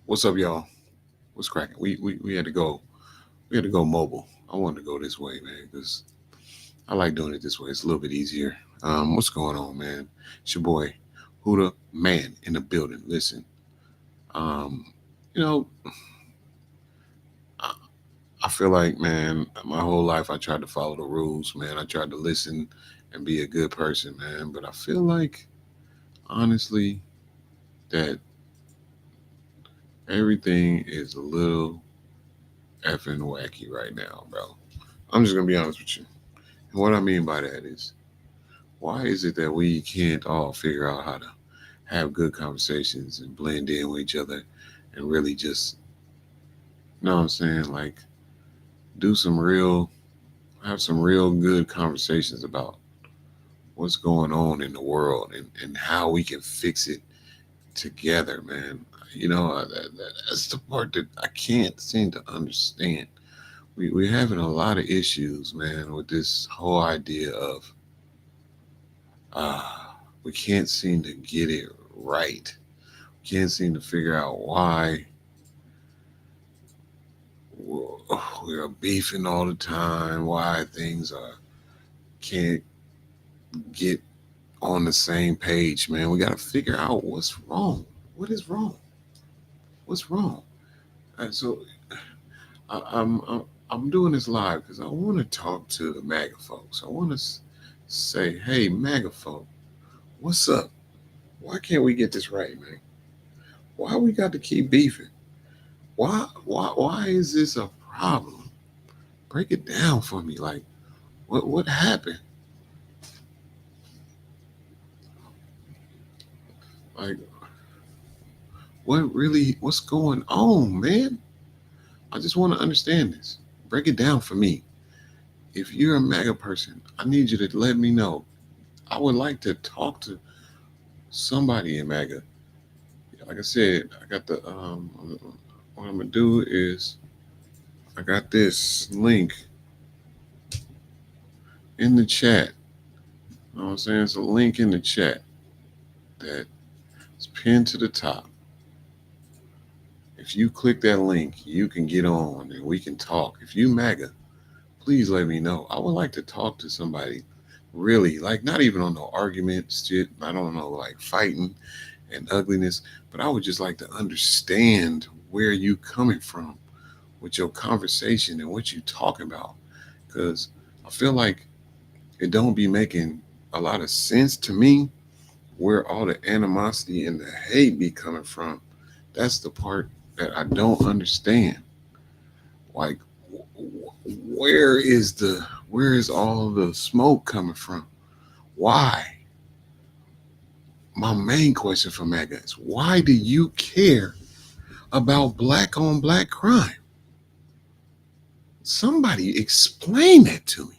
What's up, y'all? What's cracking? We had to go. We had to go mobile. I wanted to go this way, man, because I like doing it this way. It's a little bit easier. What's going on, man? It's your boy, Huda Man in the building. Listen, um, you know, I, I feel like, man, my whole life I tried to follow the rules, man. I tried to listen and be a good person, man. But I feel like, honestly, that everything is a little effing wacky right now, bro. I'm just gonna be honest with you. And what I mean by that is, why is it that we can't all figure out how to have good conversations and blend in with each other and really just, you know what I'm saying, like do some real, have some real good conversations about what's going on in the world and how we can fix it together, man. That's the part that I can't seem to understand. We're having a lot of issues, man, with this whole idea of uh, we can't seem to get it right. Can't seem to figure out why we're beefing all the time, why things are can't get on the same page, man. We got to figure out what's wrong. What is wrong? What's wrong? So I'm doing this live because I want to talk to the MAGA folks. I want to say, hey, MAGA folk, what's up? Why can't we get this right, man? Why we got to keep beefing? Why is this a problem? Break it down for me. Like, what happened? Like, what's going on, man? I just want to understand this. Break it down for me. If you're a MAGA person, I need you to let me know. I would like to talk to somebody in MAGA. Like I said, I got the what I'm gonna do is I got this link in the chat. You know what I'm saying? It's a link in the chat that's pinned to the top. If you click that link, you can get on and we can talk. If you MAGA, please let me know. I would like to talk to somebody really, like not even on no argument shit. I don't know, like fighting and ugliness, but I would just like to understand where you coming from with your conversation and what you talking about. Cause I feel like it don't be making a lot of sense to me where all the animosity and the hate be coming from. That's the part that I don't understand. Like, where is all the smoke coming from? Why? My main question for MAGA is why do you care about black on black crime? Somebody explain that to me.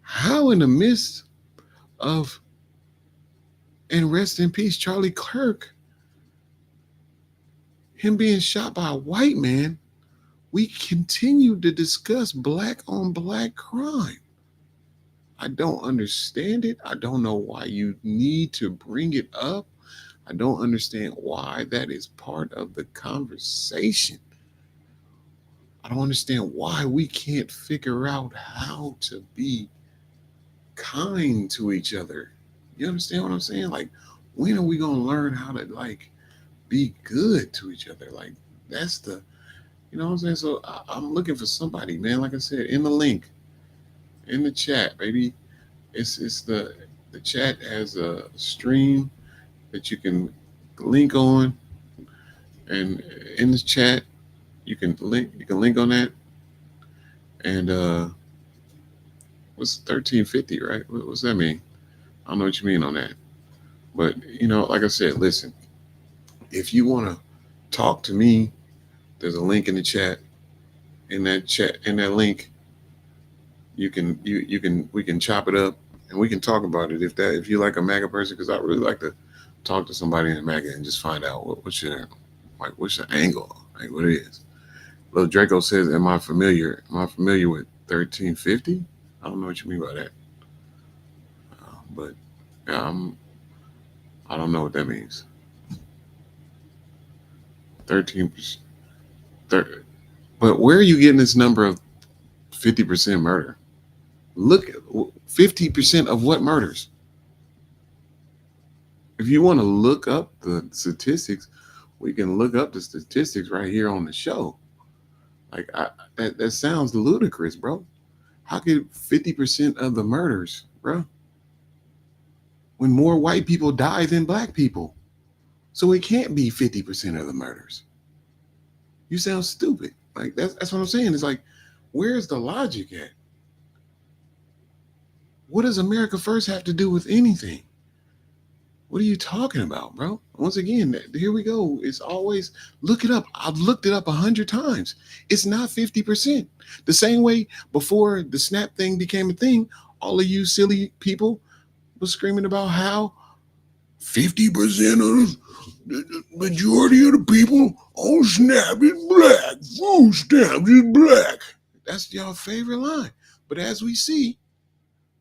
How in the midst of, and rest in peace, Charlie Kirk, him being shot by a white man, we continue to discuss black on black crime. I don't understand it. I don't know why you need to bring it up. I don't understand why that is part of the conversation. I don't understand why we can't figure out how to be kind to each other. You understand what I'm saying? Like, when are we gonna learn how to like be good to each other? Like, that's the, you know what I'm saying? So I'm looking for somebody, man. Like I said, in the link, in the chat, baby. It's the chat has a stream that you can link on, and in the chat you can link on that, and what's 1350, right? What's that mean? I don't know what you mean on that, but like I said, listen, if you want to talk to me, there's a link in the chat. In that link, you can we can chop it up and we can talk about it if you like a MAGA person, because I really like to talk to somebody in MAGA and just find out what's your angle, like what it is. Little Draco says, "Am I familiar? Am I familiar with 1350?" I don't know what you mean by that, but yeah, I don't know what that means. 13%. But where are you getting this number of 50% murder? Look, 50% of what murders? If you want to look up the statistics, we can look up the statistics right here on the show. Like that sounds ludicrous, bro. How could 50% of the murders, bro, when more white people die than black people? So it can't be 50% of the murders. You sound stupid. Like that's what I'm saying. It's like, where's the logic at? What does America First have to do with anything? What are you talking about, bro? Once again, here we go. It's always look it up. I've looked it up 100 times. It's not 50%. The same way before the snap thing became a thing, all of you silly people was screaming about how 50% of the majority of the people on Snap is black. Food stamps is black. That's your favorite line. But as we see,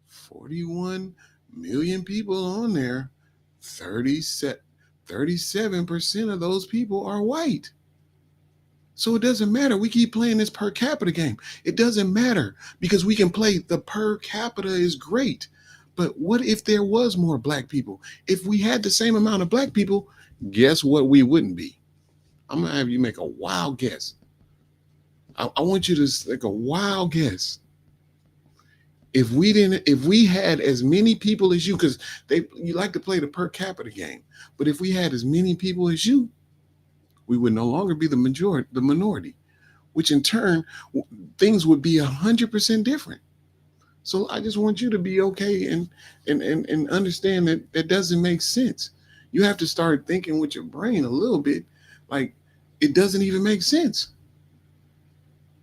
41 million people on there, 37% of those people are white. So it doesn't matter. We keep playing this per capita game. It doesn't matter because we can play the per capita is great. But what if there was more black people? If we had the same amount of black people, guess what we wouldn't be? I'm going to have you make a wild guess. I want you to make a wild guess. If we had as many people as you, because you like to play the per capita game, but if we had as many people as you, we would no longer be the minority, which in turn, things would be 100% different. So I just want you to be okay and understand that that doesn't make sense. You have to start thinking with your brain a little bit, like it doesn't even make sense.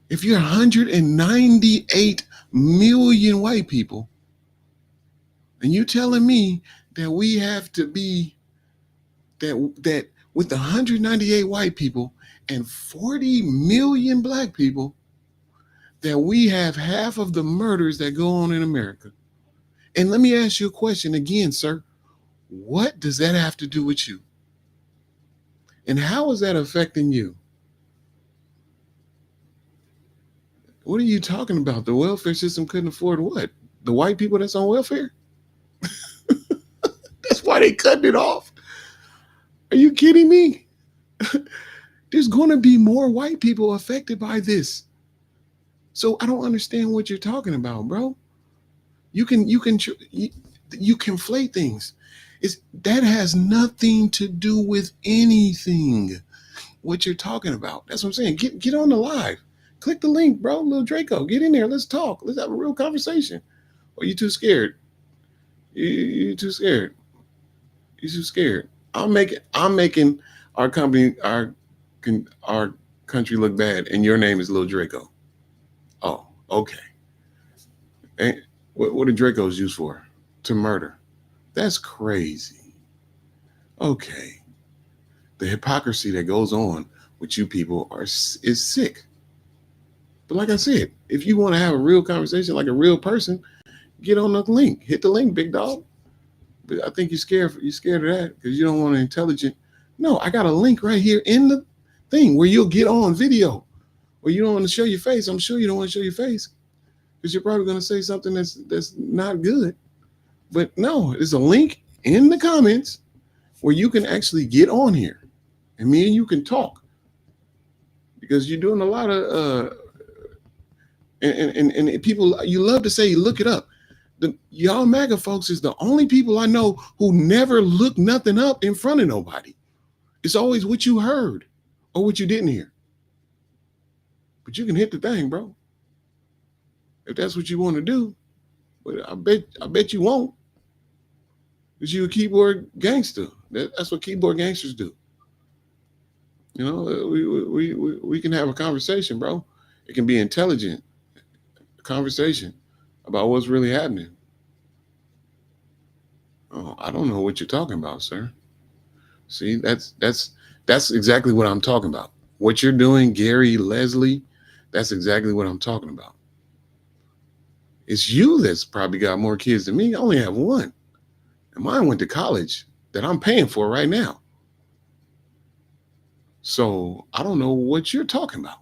If you're 198 million white people, and you telling me that we have to be that with 198 white people and 40 million black people, that we have half of the murders that go on in America. And let me ask you a question again, sir. What does that have to do with you? And how is that affecting you? What are you talking about? The welfare system couldn't afford what? The white people that's on welfare? That's why they cutting it off. Are you kidding me? There's going to be more white people affected by this. So I don't understand what you're talking about, bro. You conflate things. That has nothing to do with anything. What you're talking about. That's what I'm saying. Get on the live. Click the link, bro. Little Draco, get in there. Let's talk. Let's have a real conversation. Or you too scared? You too scared? You too scared? I'm making our company, our country look bad, and your name is Little Draco. Oh, okay. And what are Dracos used for? To murder. That's crazy. Okay. The hypocrisy that goes on with you people is sick. But like I said, if you want to have a real conversation like a real person, get on the link. Hit the link, big dog. But I think you're scared. You're scared of that because you don't want an intelligent. No, I got a link right here in the thing where you'll get on video. Or you don't want to show your face. I'm sure you don't want to show your face because you're probably going to say something that's not good. But no, there's a link in the comments where you can actually get on here, and me and you can talk because you're doing a lot of and people, you love to say look it up. Y'all MAGA folks is the only people I know who never look nothing up in front of nobody. It's always what you heard or what you didn't hear. But you can hit the thing, bro. If that's what you want to do. But I bet you won't. Because you're a keyboard gangster. That's what keyboard gangsters do. You know, we can have a conversation, bro. It can be intelligent conversation about what's really happening. Oh, I don't know what you're talking about, sir. See, that's exactly what I'm talking about. What you're doing, Gary, Leslie, that's exactly what I'm talking about. It's you that's probably got more kids than me. I only have one. And mine went to college that I'm paying for right now. So I don't know what you're talking about.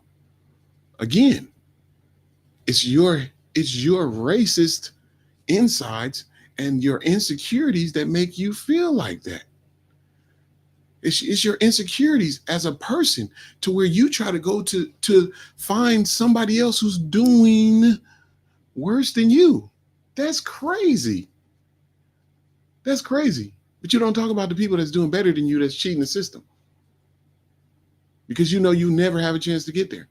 Again, it's your racist insides and your insecurities that make you feel like that. It's your insecurities as a person to where you try to go to find somebody else who's doing worse than you. That's crazy. That's crazy. But you don't talk about the people that's doing better than you that's cheating the system because you know you never have a chance to get there.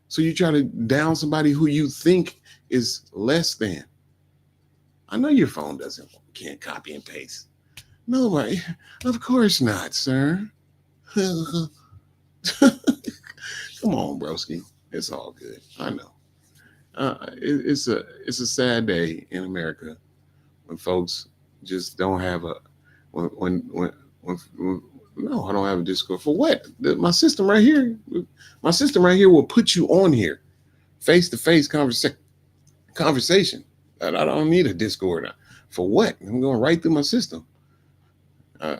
So you try to down somebody who you think is less than. I know your phone can't copy and paste. Nobody, of course not, sir. Come on, broski. It's all good. I know. It's a sad day in America when folks just don't have a when no, I don't have a Discord for what? My system right here will put you on here, face to face conversation. I don't need a Discord for what? I'm going right through my system. Uh,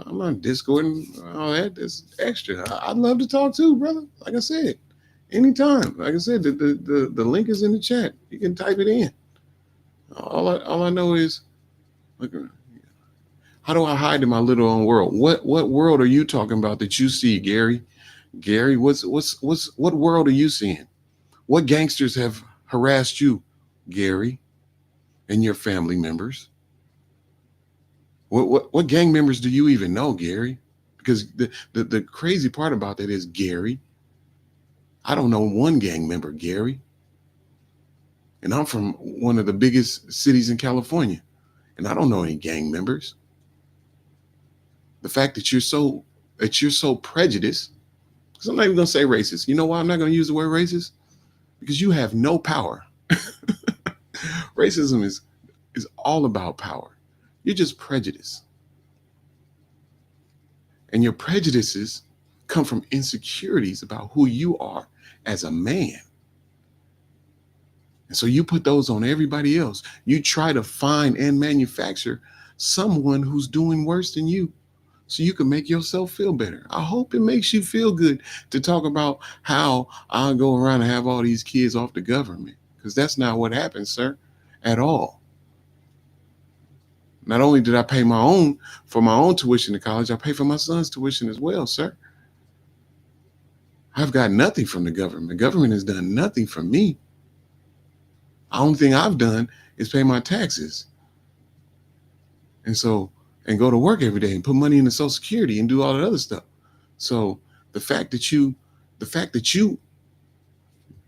I'm on Discord and all that. That's extra. I'd love to talk too, brother. Like I said, anytime. Like I said, the link is in the chat. You can type it in. All I know is, look, how do I hide in my little own world? What world are you talking about that you see, Gary? Gary, what world are you seeing? What gangsters have harassed you, Gary, and your family members? What gang members do you even know, Gary? Because the crazy part about that is, Gary, I don't know one gang member, Gary. And I'm from one of the biggest cities in California, and I don't know any gang members. The fact that you're so prejudiced, because I'm not even gonna say racist. You know why I'm not gonna use the word racist? Because you have no power. Racism is all about power. You're just prejudiced. And your prejudices come from insecurities about who you are as a man. And so you put those on everybody else. You try to find and manufacture someone who's doing worse than you so you can make yourself feel better. I hope it makes you feel good to talk about how I'll go around and have all these kids off the government, because that's not what happens, sir, at all. Not only did I pay for my own tuition to college, I pay for my son's tuition as well, sir. I've got nothing from the government. The government has done nothing for me. The only thing I've done is pay my taxes. And go to work every day and put money into Social Security and do all that other stuff. So the fact that you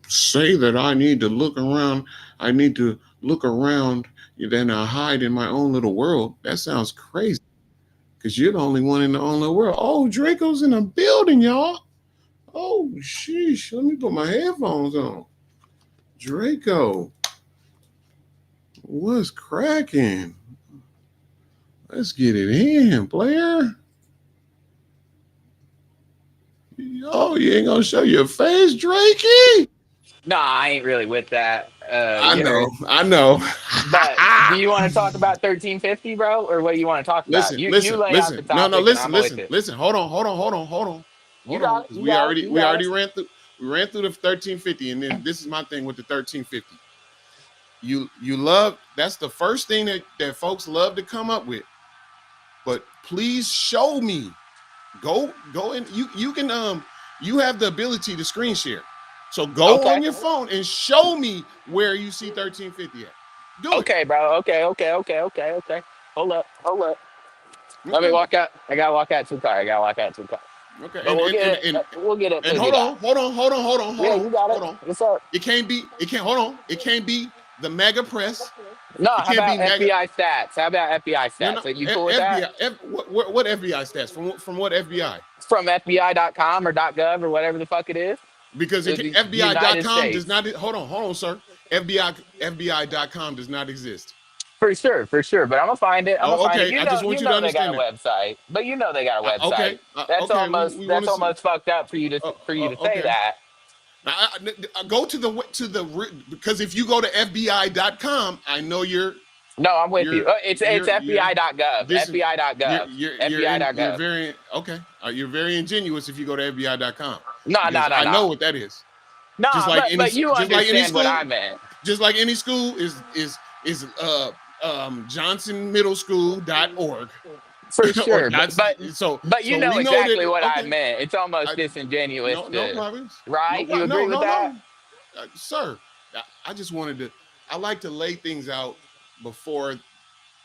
say that I need to look around, then I hide in my own little world, that sounds crazy. Because you're the only one in the own little world. Oh, Draco's in the building, y'all. Oh, sheesh. Let me put my headphones on. Draco, what's cracking? Let's get it in, player. Oh, you ain't gonna show your face, Drakey? No, I ain't really with that. I You know, heard. I know. But do you want to talk about 1350, bro, or what do you want to talk about? You lay out the No, no, topic, and I'm with it. listen. You Hold on, got it. because You got it. You we got it. already ran through the 1350, and then this is my thing with the 1350. You love, that's the first thing that folks love to come up with. But please show me. Go and you can you have the ability to screen share. So go Okay. on your phone and show me where you see 1350 at. Do it. Okay, bro. Okay. Hold up. Hold up. Let me Okay. walk out. I gotta walk out to the car. I gotta walk out to the car. Okay. But we'll get it. We'll get it And figured out. Yeah, you got it. hold on. What's up? It can't hold on. It can't be the mega press. No, It how can't be about mega. FBI stats? How about FBI No, stats? no. Are you cool with that? What FBI stats from what FBI? From FBI.com or .gov or whatever the fuck it is. Because It's the United FBI.com does States. not. Hold on, sir. FBI.com does not exist. For sure. But I'm gonna find it. I'm gonna Oh, find it. okay. I just want You you to know they got a understand that. website. But you know they got a website. Okay, okay. We want That's to see. almost fucked up for you to say Okay. that. Now, go to the because if you go to FBI.com, I know you're. No, I'm with you. You're It's you're FBI.gov. this FBI.gov. you're FBI.gov. very okay. You're very ingenuous if you go to FBI.com No, no, because no, I no. know what that is. No, but you Just like any understand what I school, meant. just like any school is Johnson Middle School.org For or sure. dot But you so know we know exactly that what I okay. meant. It's almost I disingenuous no to, problems. right? You No, agree with no, that? no. Sir, I just wanted to I like to lay things out before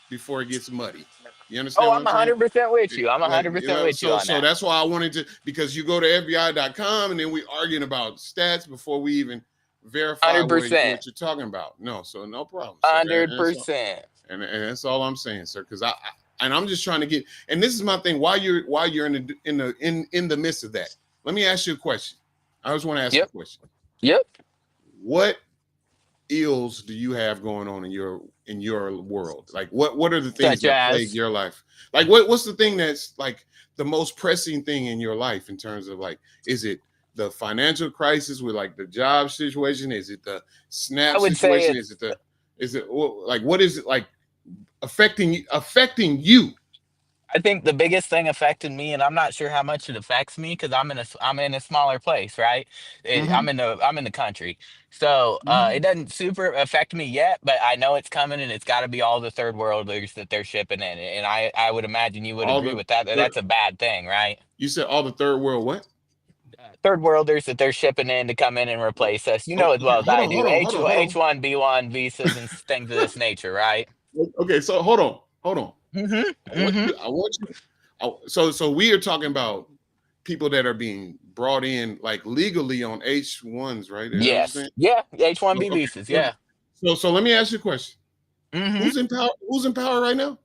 before it gets muddy. You understand Oh, what I'm I'm saying? 100% with you. I'm Like 100% with you on so that. that's why I wanted to because you go to FBI.com and then we arguing about stats before we even verify 100%. what you're talking about. No, so no problem, sir. And so 100%. and that's all I'm saying, sir. Because and I'm just trying to get and this is my thing. While you're in the midst of that, let me ask you a question. I just want to ask a Yep. question. Yep. What ills do you have going on in your world? Like what are the things Such that plague as, your life? Like what's the thing that's like the most pressing thing in your life in terms of like is it the financial crisis with like the job situation? Is it the I SNAP would say situation? it's, Is it like what is it like affecting you? I think the biggest thing affecting me, and I'm not sure how much it affects me because I'm in a smaller place, right? Mm-hmm. I'm in the country, so Mm-hmm. it doesn't super affect me yet, but I know it's coming, and it's got to be all the third worlders that they're shipping in, and I would imagine you would All agree the with that. third, That's a bad thing, right? you said all the third world what? Third worlders that they're shipping in to come in and Oh, replace us. You oh, know as okay, well as I do. hold on. H1B1 visas and things of this nature, right? Okay, so hold on. Mm-hmm. Mm-hmm. I want you. So we are talking about people that are being brought in like legally on H1s, right? You Yes. understand? Yeah. H1B Okay. visas. Yeah. So let me ask you a question. Mm-hmm. Who's in power right now?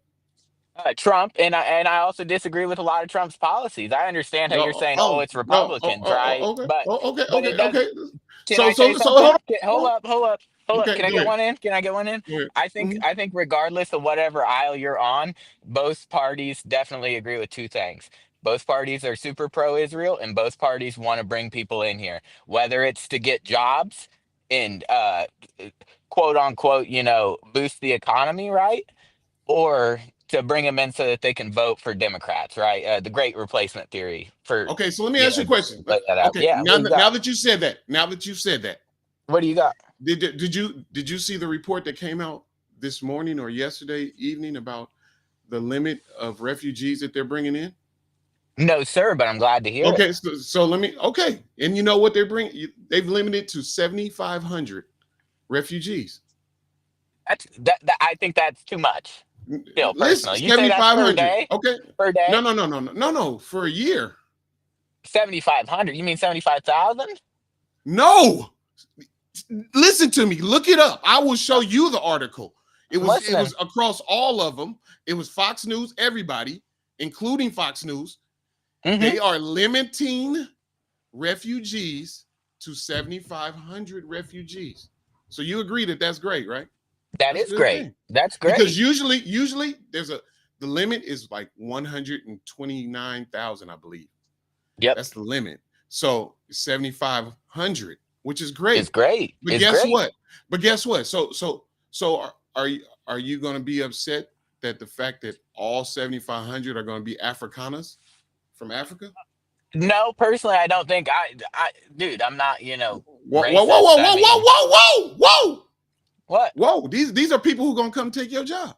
Trump, and I also disagree with a lot of Trump's policies. I understand how you're saying, "Oh, it's Republicans," right? Okay, okay, But it does. okay. Can I say So something? hold Hold up. okay, Can I go get ahead. one in? Can I get one in? Go ahead. I think regardless of whatever aisle you're on, both parties definitely agree with two things. Both parties are super pro-Israel, and both parties want to bring people in here, whether it's to get jobs and quote unquote, boost the economy, right? Or to bring them in so that they can vote for Democrats, right? The great replacement theory for, Okay, so let me ask you a question. lay that out. Okay, Yeah, what you got? now that you said that, What do you got? did you see the report that came out this morning or yesterday evening about the limit of refugees that they're bringing in? No, sir, but I'm glad to hear it. Okay, so let me. Okay, and you know what they're bringing? They've limited to 7,500 refugees. I think that's too much. Still, List personally, you say that's 7,500. Okay, per day, no, for a year. 7,500. You mean 75,000? No, listen to me. Look it up. I will show you the article. I'm It listening. was across all of them. It was Fox News, everybody, including Fox News. Mm-hmm. They are limiting refugees to 7,500 refugees. So you agree that that's great, right? That That's a is good great. thing. That's Because great. usually the limit is like 129,000, I believe. Yep, That's the limit. So 7,500, which is it's great. great. But It's guess great. what? Are you going to be upset that the fact that all 7,500 are going to be Afrikaners from Africa? No, personally, I don't think dude, I'm not, Whoa, whoa, whoa, racist. whoa, I whoa, whoa, mean, whoa, whoa, whoa, what? whoa! These are people who are going to come take your job.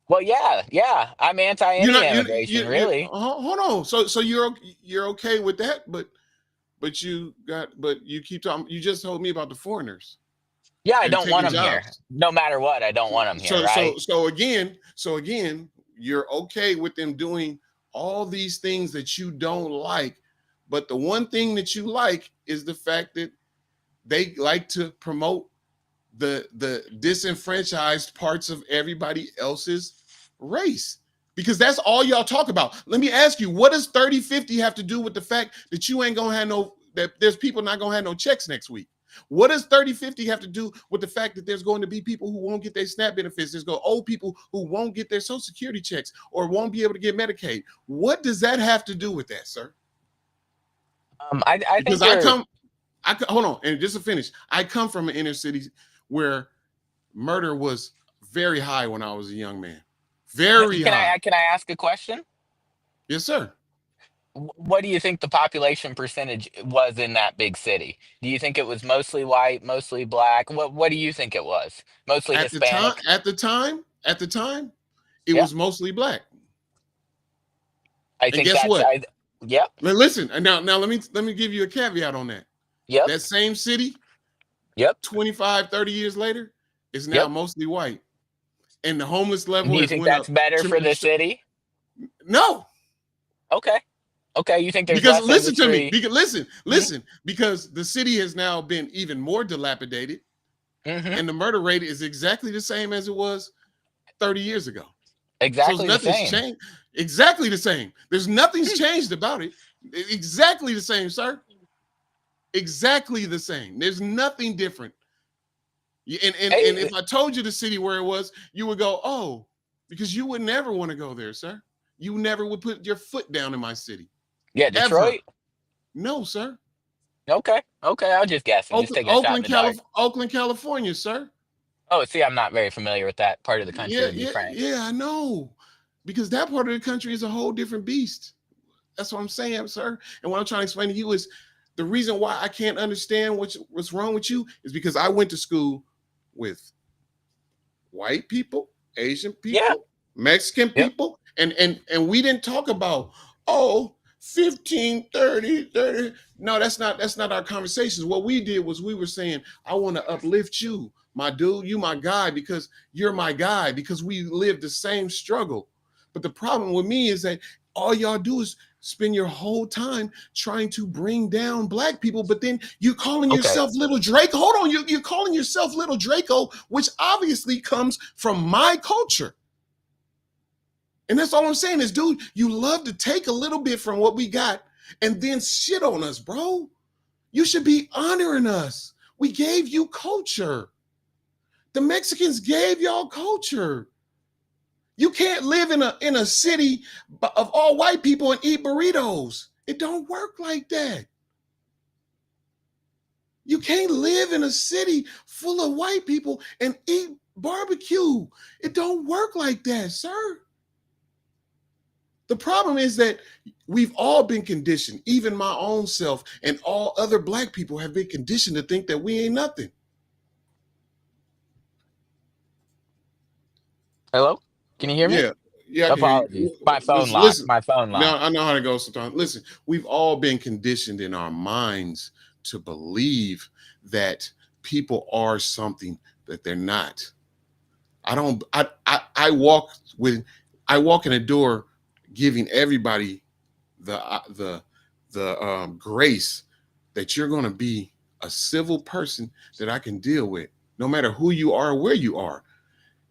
Well, yeah, yeah. I'm anti You're any not immigration, really. hold on. So you're okay with that, but you keep talking. You just told me about the foreigners Yeah, I and don't want taking them here. jobs. No matter what, I don't want them here, right? So again, you're okay with them doing all these things that you don't like, but the one thing that you like is the fact that they like to promote the disenfranchised parts of everybody else's race because that's all y'all talk about. Let me ask you, what does 30/50 have to do with the fact that you ain't gonna have no that there's people not gonna have no checks next week? What does 30/50 have to do with the fact that there's going to be people who won't get their SNAP benefits? There's going old people who won't get their Social Security checks or won't be able to get Medicaid. What does that have to do with that, sir? I Because think you're hold on, and just to finish, I come from an inner city where murder was very high when I was a young man. Very Can high. I ask a question? Yes, sir. What do you think the population percentage was in that big city? Do you think it was mostly white, mostly black? What do you think it was? Mostly At the time, Hispanic? it Yep. was mostly black. I And think guess that's what? I yep. Listen, and now let me give you a caveat on that. Yep. That same city, Yep. 25, 30 years later, is now Yep. mostly white. And the homeless Do level you has think went that's up better for the tremendous. city? No, Okay. Okay, you think there's because less listen to me. industry? Because listen, Hmm. listen, because the city has now been even more dilapidated, Hmm. and the murder rate is exactly the same as it was 30 years ago. So Exactly the nothing's same. changed. Exactly the same. There's nothing's Hmm. changed about it. Exactly the same, sir. Exactly the same. There's nothing different. And Hey, if I told you the city where it was, you would go, oh, because you would never want to go there, sir. You never would put your foot down in my city. yeah, Ever. Detroit. No, sir. Okay. Okay, I was just guessing, just taking a shot in the dark. Oakland, California, sir. Oh, see, I'm not very familiar with that part of the country, Yeah, to be yeah, frank. yeah, I know. Because that part of the country is a whole different beast. That's what I'm saying, sir. And what I'm trying to explain to you is the reason why I can't understand what's wrong with you is because I went to school with white people, Asian Yeah. people, Mexican Yep. people, and we didn't talk about, oh, 15, 30, 30. No, that's not our conversations. What we did was we were saying, I want to uplift you, my dude, you my guy, because you're my guy, because we live the same struggle. But the problem with me is that all y'all do is spend your whole time trying to bring down black people, but then you're calling Okay. yourself little Draco. Hold on, you're calling yourself little Draco, which obviously comes from my culture. And that's all I'm saying is, dude, you love to take a little bit from what we got and then shit on us, bro. You should be honoring us. We gave you culture. The Mexicans gave y'all culture. You can't live in a city of all white people and eat burritos. It don't work like that. You can't live in a city full of white people and eat barbecue. It don't work like that, sir. The problem is that we've all been conditioned, even my own self and all other black people have been conditioned to think that we ain't nothing. Hello? Can you hear me? Yeah, yeah, I can hear Apologies. you. My phone Listen, locked. listen. My phone Now locked. I know how to go sometimes. Listen, we've all been conditioned in our minds to believe that people are something that they're not. I don't. I walk with. I walk in a door, giving everybody the grace that you're going to be a civil person that I can deal with, no matter who you are or where you are.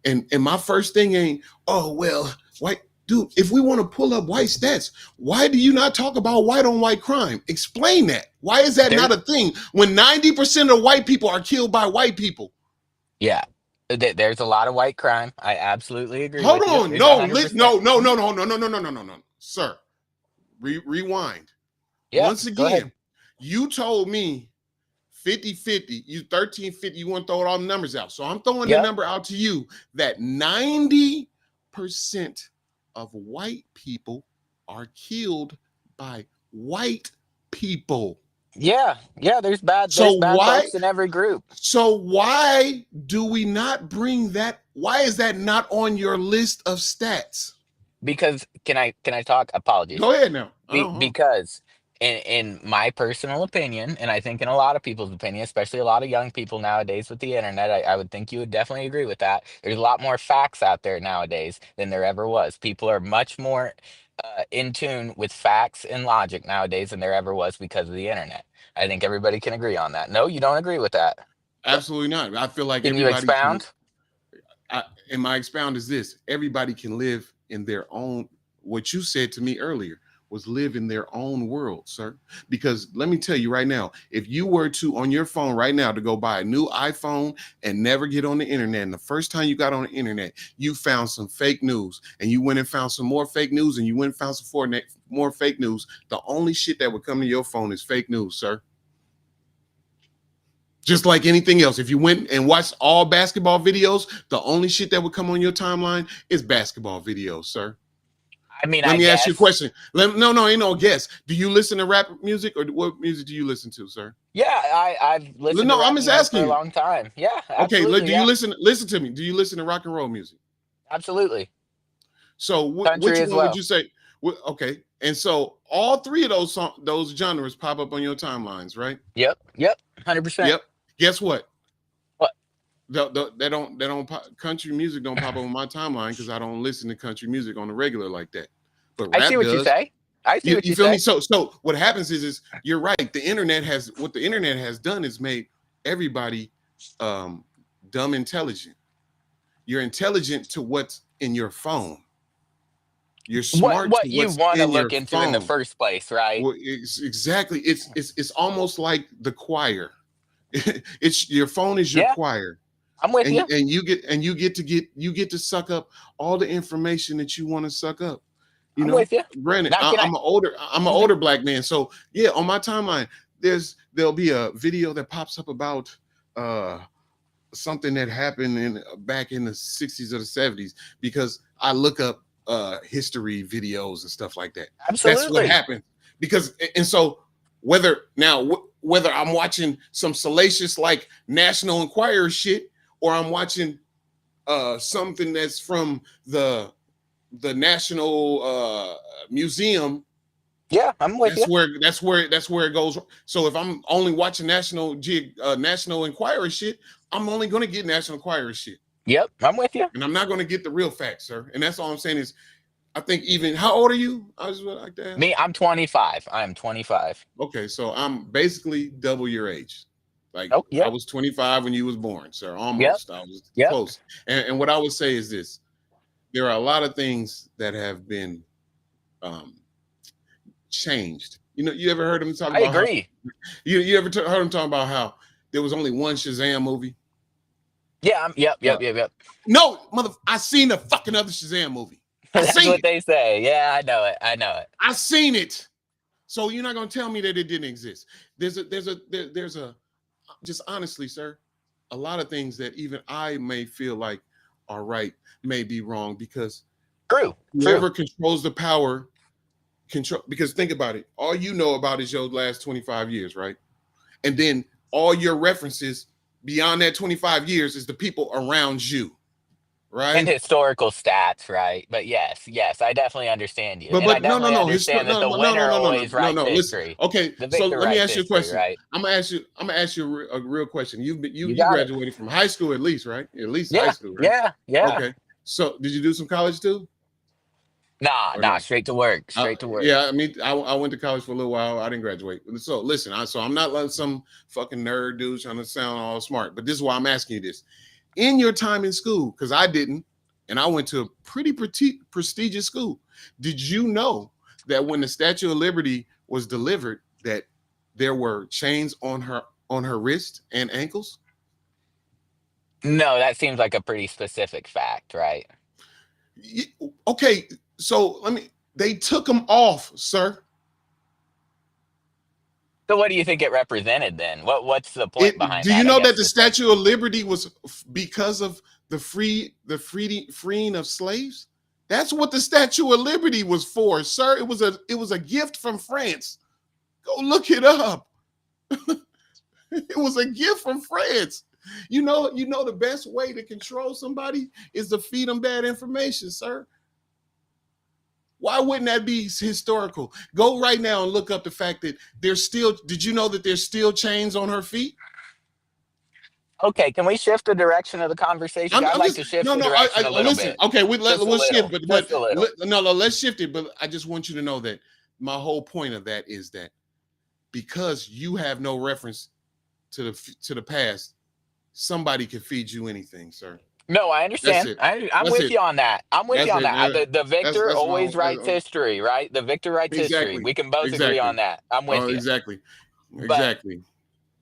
And my first thing ain't, oh well, white dude. If we want to pull up white stats, why do you not talk about white on white crime? Explain that. Why is that There not a thing when 90% of white people are killed by white people? yeah. There's a lot of white crime. I absolutely agree Hold with you. on, There's a no, hundred percent. no, no, Mhm. no, no, no, no, no, no, no, no, no, sir. Rewind. Yeah, Once go again, ahead. you told me 50-50, you 1350, you want to throw all the numbers out. So I'm throwing the Yep. number out to you that 90% of white people are killed by white people. Yeah. Yeah, So there's bad why folks in every group. so why do we not bring that? Why is that not on your list of stats? Because can I talk? Apologies. Go ahead now. Because in my personal opinion, and I think in a lot of people's opinion, especially a lot of young people nowadays with the internet, I would think you would definitely agree with that. There's a lot more facts out there nowadays than there ever was. People are much more in tune with facts and logic nowadays than there ever was because of the internet. I think everybody can agree on that. No, you don't agree with that. Absolutely not. I feel like Can you everybody can. expound? And my expound is this: everybody can live in their own. What you said to me earlier was live in their own world, sir. Because let me tell you right now, if you were to on your phone right now to go buy a new iPhone and never get on the internet, and the first time you got on the internet, you found some fake news, and you went and found some more fake news, and you went and found some more, more, fake news, the only shit that would come to your phone is fake news, sir. Just like anything else. If you went and watched all basketball videos, the only shit that would come on your timeline is basketball videos, sir. I mean, Let I me ask you a guess. question. No, ain't no guess. Do you listen to rap music or what music do you listen to, sir? Yeah, I've listened to No, I'm rap just music for asking a you. long time. Yeah, Okay, absolutely. do you Yeah, listen to me? Do you listen to rock and roll music? absolutely. So Country which as one would well. you say? Okay, and so all three of those genres pop up on your timelines, right? Yep, yep, 100%. Yep. Guess what? What? Country music don't pop up on my timeline because I don't listen to country music on the regular like that. But I see rap what you does. say. I see what You you feel me? say. So what happens is you're right. The internet has done is made everybody um dumb intelligent. You're intelligent to what's in your phone. You're smart to What you what's want to in your look into in the phone. first place, right? Well, it's exactly. It's almost like the choir. It's your phone is your Yeah, choir, I'm with and you. you get to suck up all the information that you want to suck up. You I'm know, with you. granted, Now, can I? I'm an Mhm. older black man, so yeah, on my timeline, there'll be a video that pops up about uh something that happened in back in the 60s or the 70s because I look up history videos and stuff like that. That's what Absolutely. happened. Because and so whether I'm watching some salacious like National Enquirer shit or I'm watching something that's from the National Museum. Yeah, I'm with you. That's where it goes. So if I'm only watching National Enquirer shit, I'm only going to get National Enquirer shit, Yep, I'm with you. and I'm not going to get the real facts, sir. And that's all I'm saying is, I think even how old are you? I just would like to ask. Me, I'm 25. I'm 25. Okay, so I'm basically double your age. Like Oh, I yep, was 25 when you was born, sir. yep, Almost. I was yep. close. And what I would say is this: there are a lot of things that have been um, changed. You ever heard them talk I about how agree. you ever heard them talk about how there was only one Shazam movie? Yeah, yep, Uh, yep, yep, yep. no, I seen the fucking other Shazam movie. I That's seen what it. they say. Yeah, I know it. I know it. I seen it. So you're not gonna tell me that it didn't exist. There's a just honestly, sir, a lot of things that even I may feel like are right may be wrong because True, true. whoever controls the power control. Because think about it, all you know about is your last 25 years, right? And then all your references beyond that 25 years is the people around you, And right? historical stats, right? But yes, yes, I definitely understand you. But And I no, no, definitely no, understand that no, the no, no, winner no, no, no, always no, writes no. Listen, history. okay. The So victor let me writes ask you a history, question. right? I'm gonna ask you a real question. You You got it. graduated from high school at least, right? At least high Yeah, school, right? yeah, yeah. Okay. So did you do some college too, Nah, or nah, no? straight to work, straight to work. Yeah, I mean, I went to college for a little while. I didn't graduate. So listen, so I'm not like some fucking nerd dude trying to sound all smart. But this is why I'm asking you this: in your time in school, because I didn't, and I went to a pretty prestigious school. Did you know that when the Statue of Liberty was delivered, that there were chains on her wrist and ankles? No, that seems like a pretty specific fact, right? Okay, so let me. They took them off, sir. So what do you think it represented then? What's the point It behind do you that, I know guess that the Statue specifically? of Liberty was because of freeing of slaves? That's what the Statue of Liberty was for, sir. It was a gift from France. Go look it up. It was a gift from France. You know the best way to control somebody is to feed them bad information, sir. Why wouldn't that be historical? Go right now and look up the fact that there's still. Did you know that there's still chains on her feet? Okay, can we shift the direction of the conversation? I'd I'm like just to shift no, the no. direction a little Listen. bit. Okay, Just a we'll shift, little. Just a little. no, let's shift it. But I just want you to know that my whole point of that is that because you have no reference to the past, somebody can feed you anything, sir. No, I That's understand. it. I'm That's with it. you on that. I'm with you That's on it. that. The victor That's my always writes history, right? The victor writes history. exactly, We can both agree on exactly. that. I'm with Oh, you. exactly, But exactly.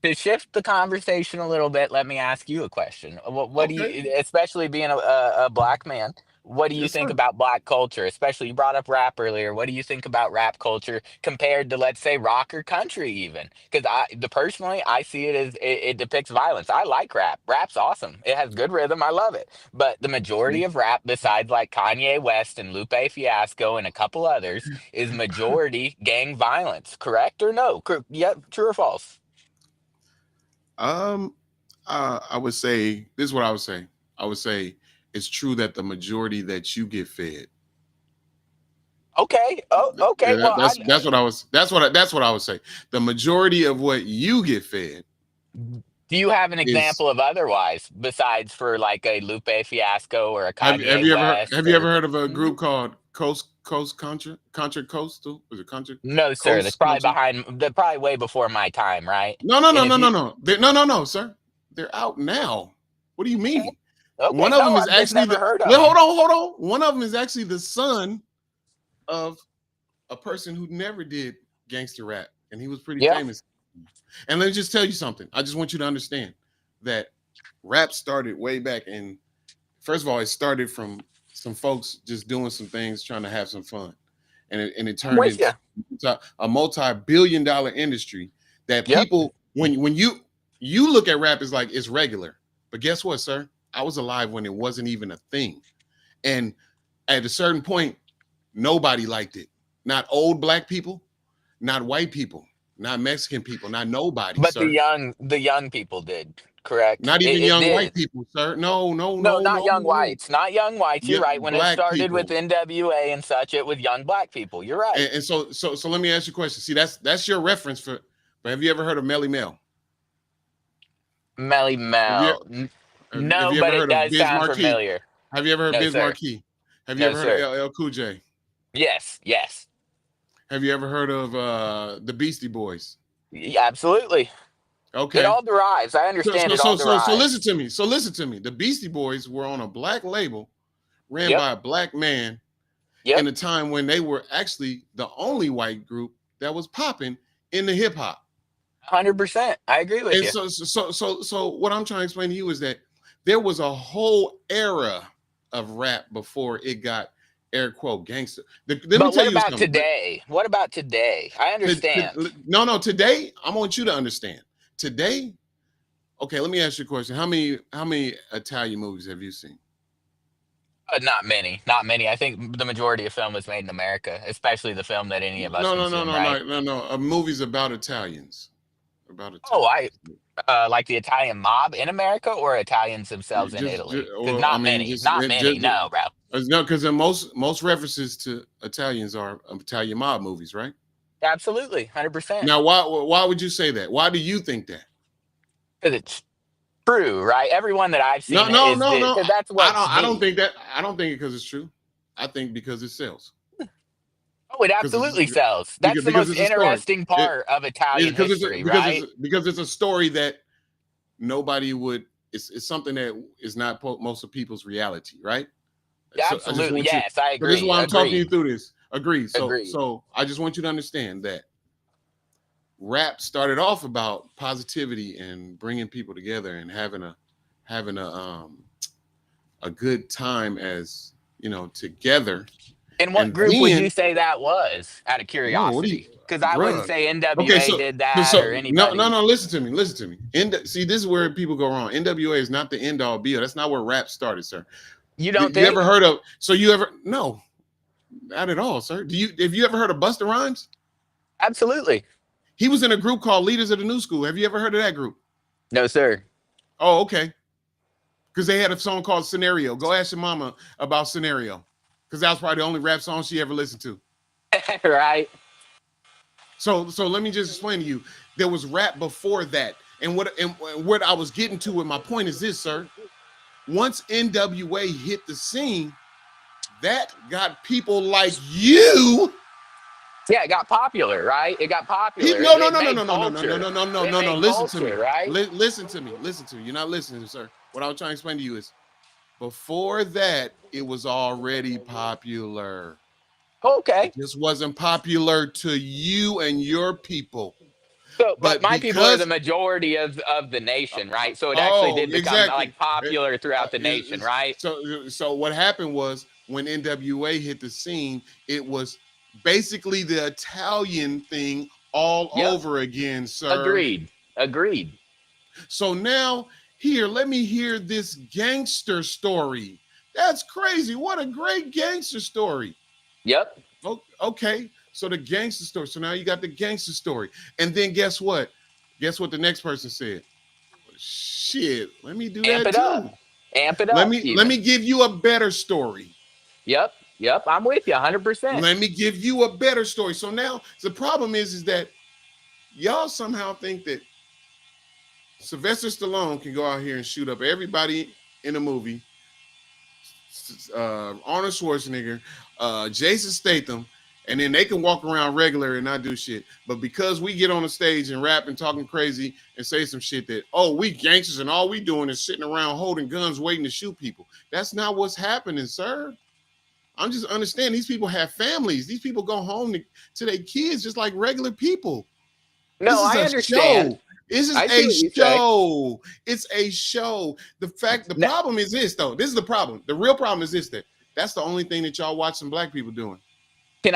to shift the conversation a little bit, let me ask you a question. What do Okay. you, especially being a black man, what do you Yes, think sir. about black culture? Especially, you brought up rap earlier. What do you think about rap culture compared to, let's say, rock or country, even? Because personally, I see it as it depicts violence. I like rap. Rap's awesome. It has good rhythm. I love it. But the majority See? of rap, besides like Kanye West and Lupe Fiasco and a couple others, is majority gang violence. Correct or no? Yep, true or false? Um, I would say this is what I would say. I would say it's true that the majority that you get fed. Okay. Oh, okay. Yeah, Well, that's what I would say. The majority of what you get fed do you have an is. example of otherwise besides for like a Lupe Fiasco or a Have Kanye you ever West have you ever or heard of a Mhm. group called Coast Contra Coastal? Was it Contra No, sir. That's Coast probably Contra? probably way before my time, right? No, no, no, And if no, no, you no. No, sir. They're out now. What do you okay, mean? okay, One of no, them is I've just actually never the. heard of Well, them. hold on. One of them is actually the son of a person who never did gangster rap, and he was pretty Yeah, famous. And let me just tell you something. I just want you to understand that rap started way back in. First of all, it started from some folks just doing some things, trying to have some fun, and it I'm turned with you. into a multi-billion-dollar industry that Yep, people, when you look at rap, is like it's regular. But guess what, sir? I was alive when it wasn't even a thing, and at a certain point, nobody liked it. Not old black people, not white people, not Mexican people, not nobody, but sir. the young people did correct. Not even It young white did. people, sir. No, no, No, no, not no, young no. whites. Not young whites. You're Yeah, right. When it black started with people. NWA and such, it was young black people. You're right. And so let me ask you a question. See, that's your reference for. But have you ever heard of Melly Mel? Melly Have you Mel. have No, you but ever it heard of does Biz sound Marquee? familiar. Have you ever heard of No, Biz sir. Marquee? Have you No, ever heard of sir. LL Cool J? Yes, yes. Have you ever heard of the Beastie Boys? Absolutely. It Okay. all derives. I So understand so it all so so so listen derives. to me. So listen to me. The Beastie Boys were on a black label ran Yep. by a black man in Yep. a time when they were actually the only white group that was popping in the hip hop. 100%. I agree with And you. so what I'm trying to explain to you is that there was a whole era of rap before it got air quote gangster. Let me But tell what you about something. today? What about today? I understand. No, today I want you to understand. Today, okay, let me ask you a question. How many Italian movies have you seen? Not many. Not many. I think the majority of film is made in America, especially the film that any of us No, no, no, consume, no, right? no, no, no. Movies about Italians. About Oh, Italians. I like the Italian mob in America or Italians themselves in Just Italy? Because well, I not mean, many. Not many. just No, bro. no, because most references to Italians are Italian mob movies, right? Absolutely. 100%. Now, why would you say that? Why do you think that? Because it's true, right? Everyone that I've No, seen no, is no, the no. because that's what I don't the think that. I don't think it because it's true. I think because it sells. oh, it Because absolutely sells. That's the because most it's a story. interesting It part of Italian because history, right? it's a story that nobody would. It's something that is not most of people's reality, right? So I just Absolutely. want you. Yes, I So this is agree. why I'm talking you Agreed. through this. Agree. Agreed. So I just want you to understand that rap started off about positivity and bringing people together and having a good time as together. And what And group would you then, say that was, out of whoa, what do you, curiosity? Because I wouldn't bruh? say Okay, NWA so did so, that or so no, no, anybody. no. Listen to me. See, this is where people go wrong. NWA is not the end all be all. That's not where rap started, sir. You don't You ever think? heard of? So you ever? No, not at all, sir. Have you ever heard of Busta Rhymes? Absolutely. He was in a group called Leaders of the New School. Have you ever heard of that group? No, sir. Oh, okay. Because they had a song called Scenario. Go ask your mama about Scenario. Because that was probably the only rap song she ever listened to. Right? So let me just explain to you. There was rap before that. And what I was getting to with my point is this, sir. Once NWA hit the scene, that got people like you. Yeah, it got popular, right? It got popular. No, no, It no, no, made no, no, no, no, no, culture. no, no, no, It no, no. made Listen to me. culture, right? Listen to me. Listen to me. You're not listening, sir. What I was trying to explain to you is before that, it was already popular. Okay. It just wasn't popular to you and your people. So, but But my people are the because majority of the nation, right? So it actually oh, did become exactly. like popular throughout the nation, It's- right? so what happened was when NWA hit the scene, it was basically the Italian thing all Yep. over again, sir. Agreed. Agreed. So now, here, let me hear this gangster story. That's crazy. What a great gangster story. Yep. Okay. So the gangster story. So now you got the gangster story. And then guess what? Guess what the next person said? Shit, let me do Amp that it up. too. Amp it Let up me let even. me give you a better story. Yep. Yep. I'm with you 100%. Let me give you a better story. So now the problem is that y'all somehow think that Sylvester Stallone can go out here and shoot up everybody in a movie, Arnold Schwarzenegger, Jason Statham, and then they can walk around regular and not do shit. But because we get on the stage and rap and talking crazy and say some shit that, oh, we gangsters and all we doing is sitting around holding guns waiting to shoot people. That's not what's happening, sir. I'm just understanding these people have families. These people go home to their kids just like regular people. This No, is I a understand. show. This is I see a what you say. show. It's a show. The No, problem is this though. This is the problem. The real problem is this, that that's the only thing that y'all watch some black people doing. can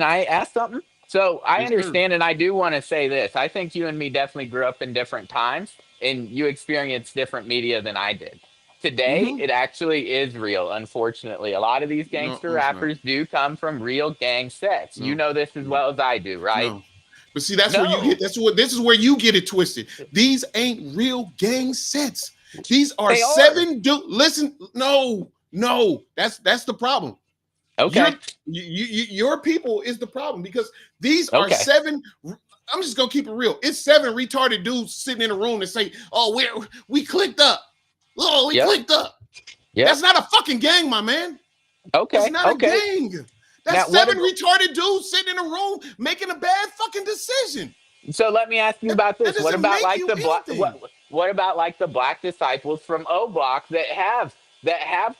I ask something? So I Yes, sir. understand, and I do want to say this. I think you and me definitely grew up in different times, and you experienced different media than I did. Today, Mm-hmm. it actually is real. Unfortunately, a lot of these No, gangster no, it's not. rappers do come from real gang sets. You No, know this as no, well as I do, right? no. But see, that's where you No, get. That's what. This is where you get it twisted. These ain't real gang sets. These are they are. seven. Listen, no, no. That's the problem. Your Okay. your people is the problem because these are Okay. seven. I'm just gonna keep it real. It's seven retarded dudes sitting in a room and say, "Oh, we clicked up. Oh, we Yep. clicked up." Yep. That's not a fucking gang, my man. That's Okay. not a Okay. gang. Now, That's what seven about? retarded dudes sitting in a room making a bad fucking decision. So let me ask you That, about that this. What doesn't about make like you the black? anything, What about like the black disciples from O Block that have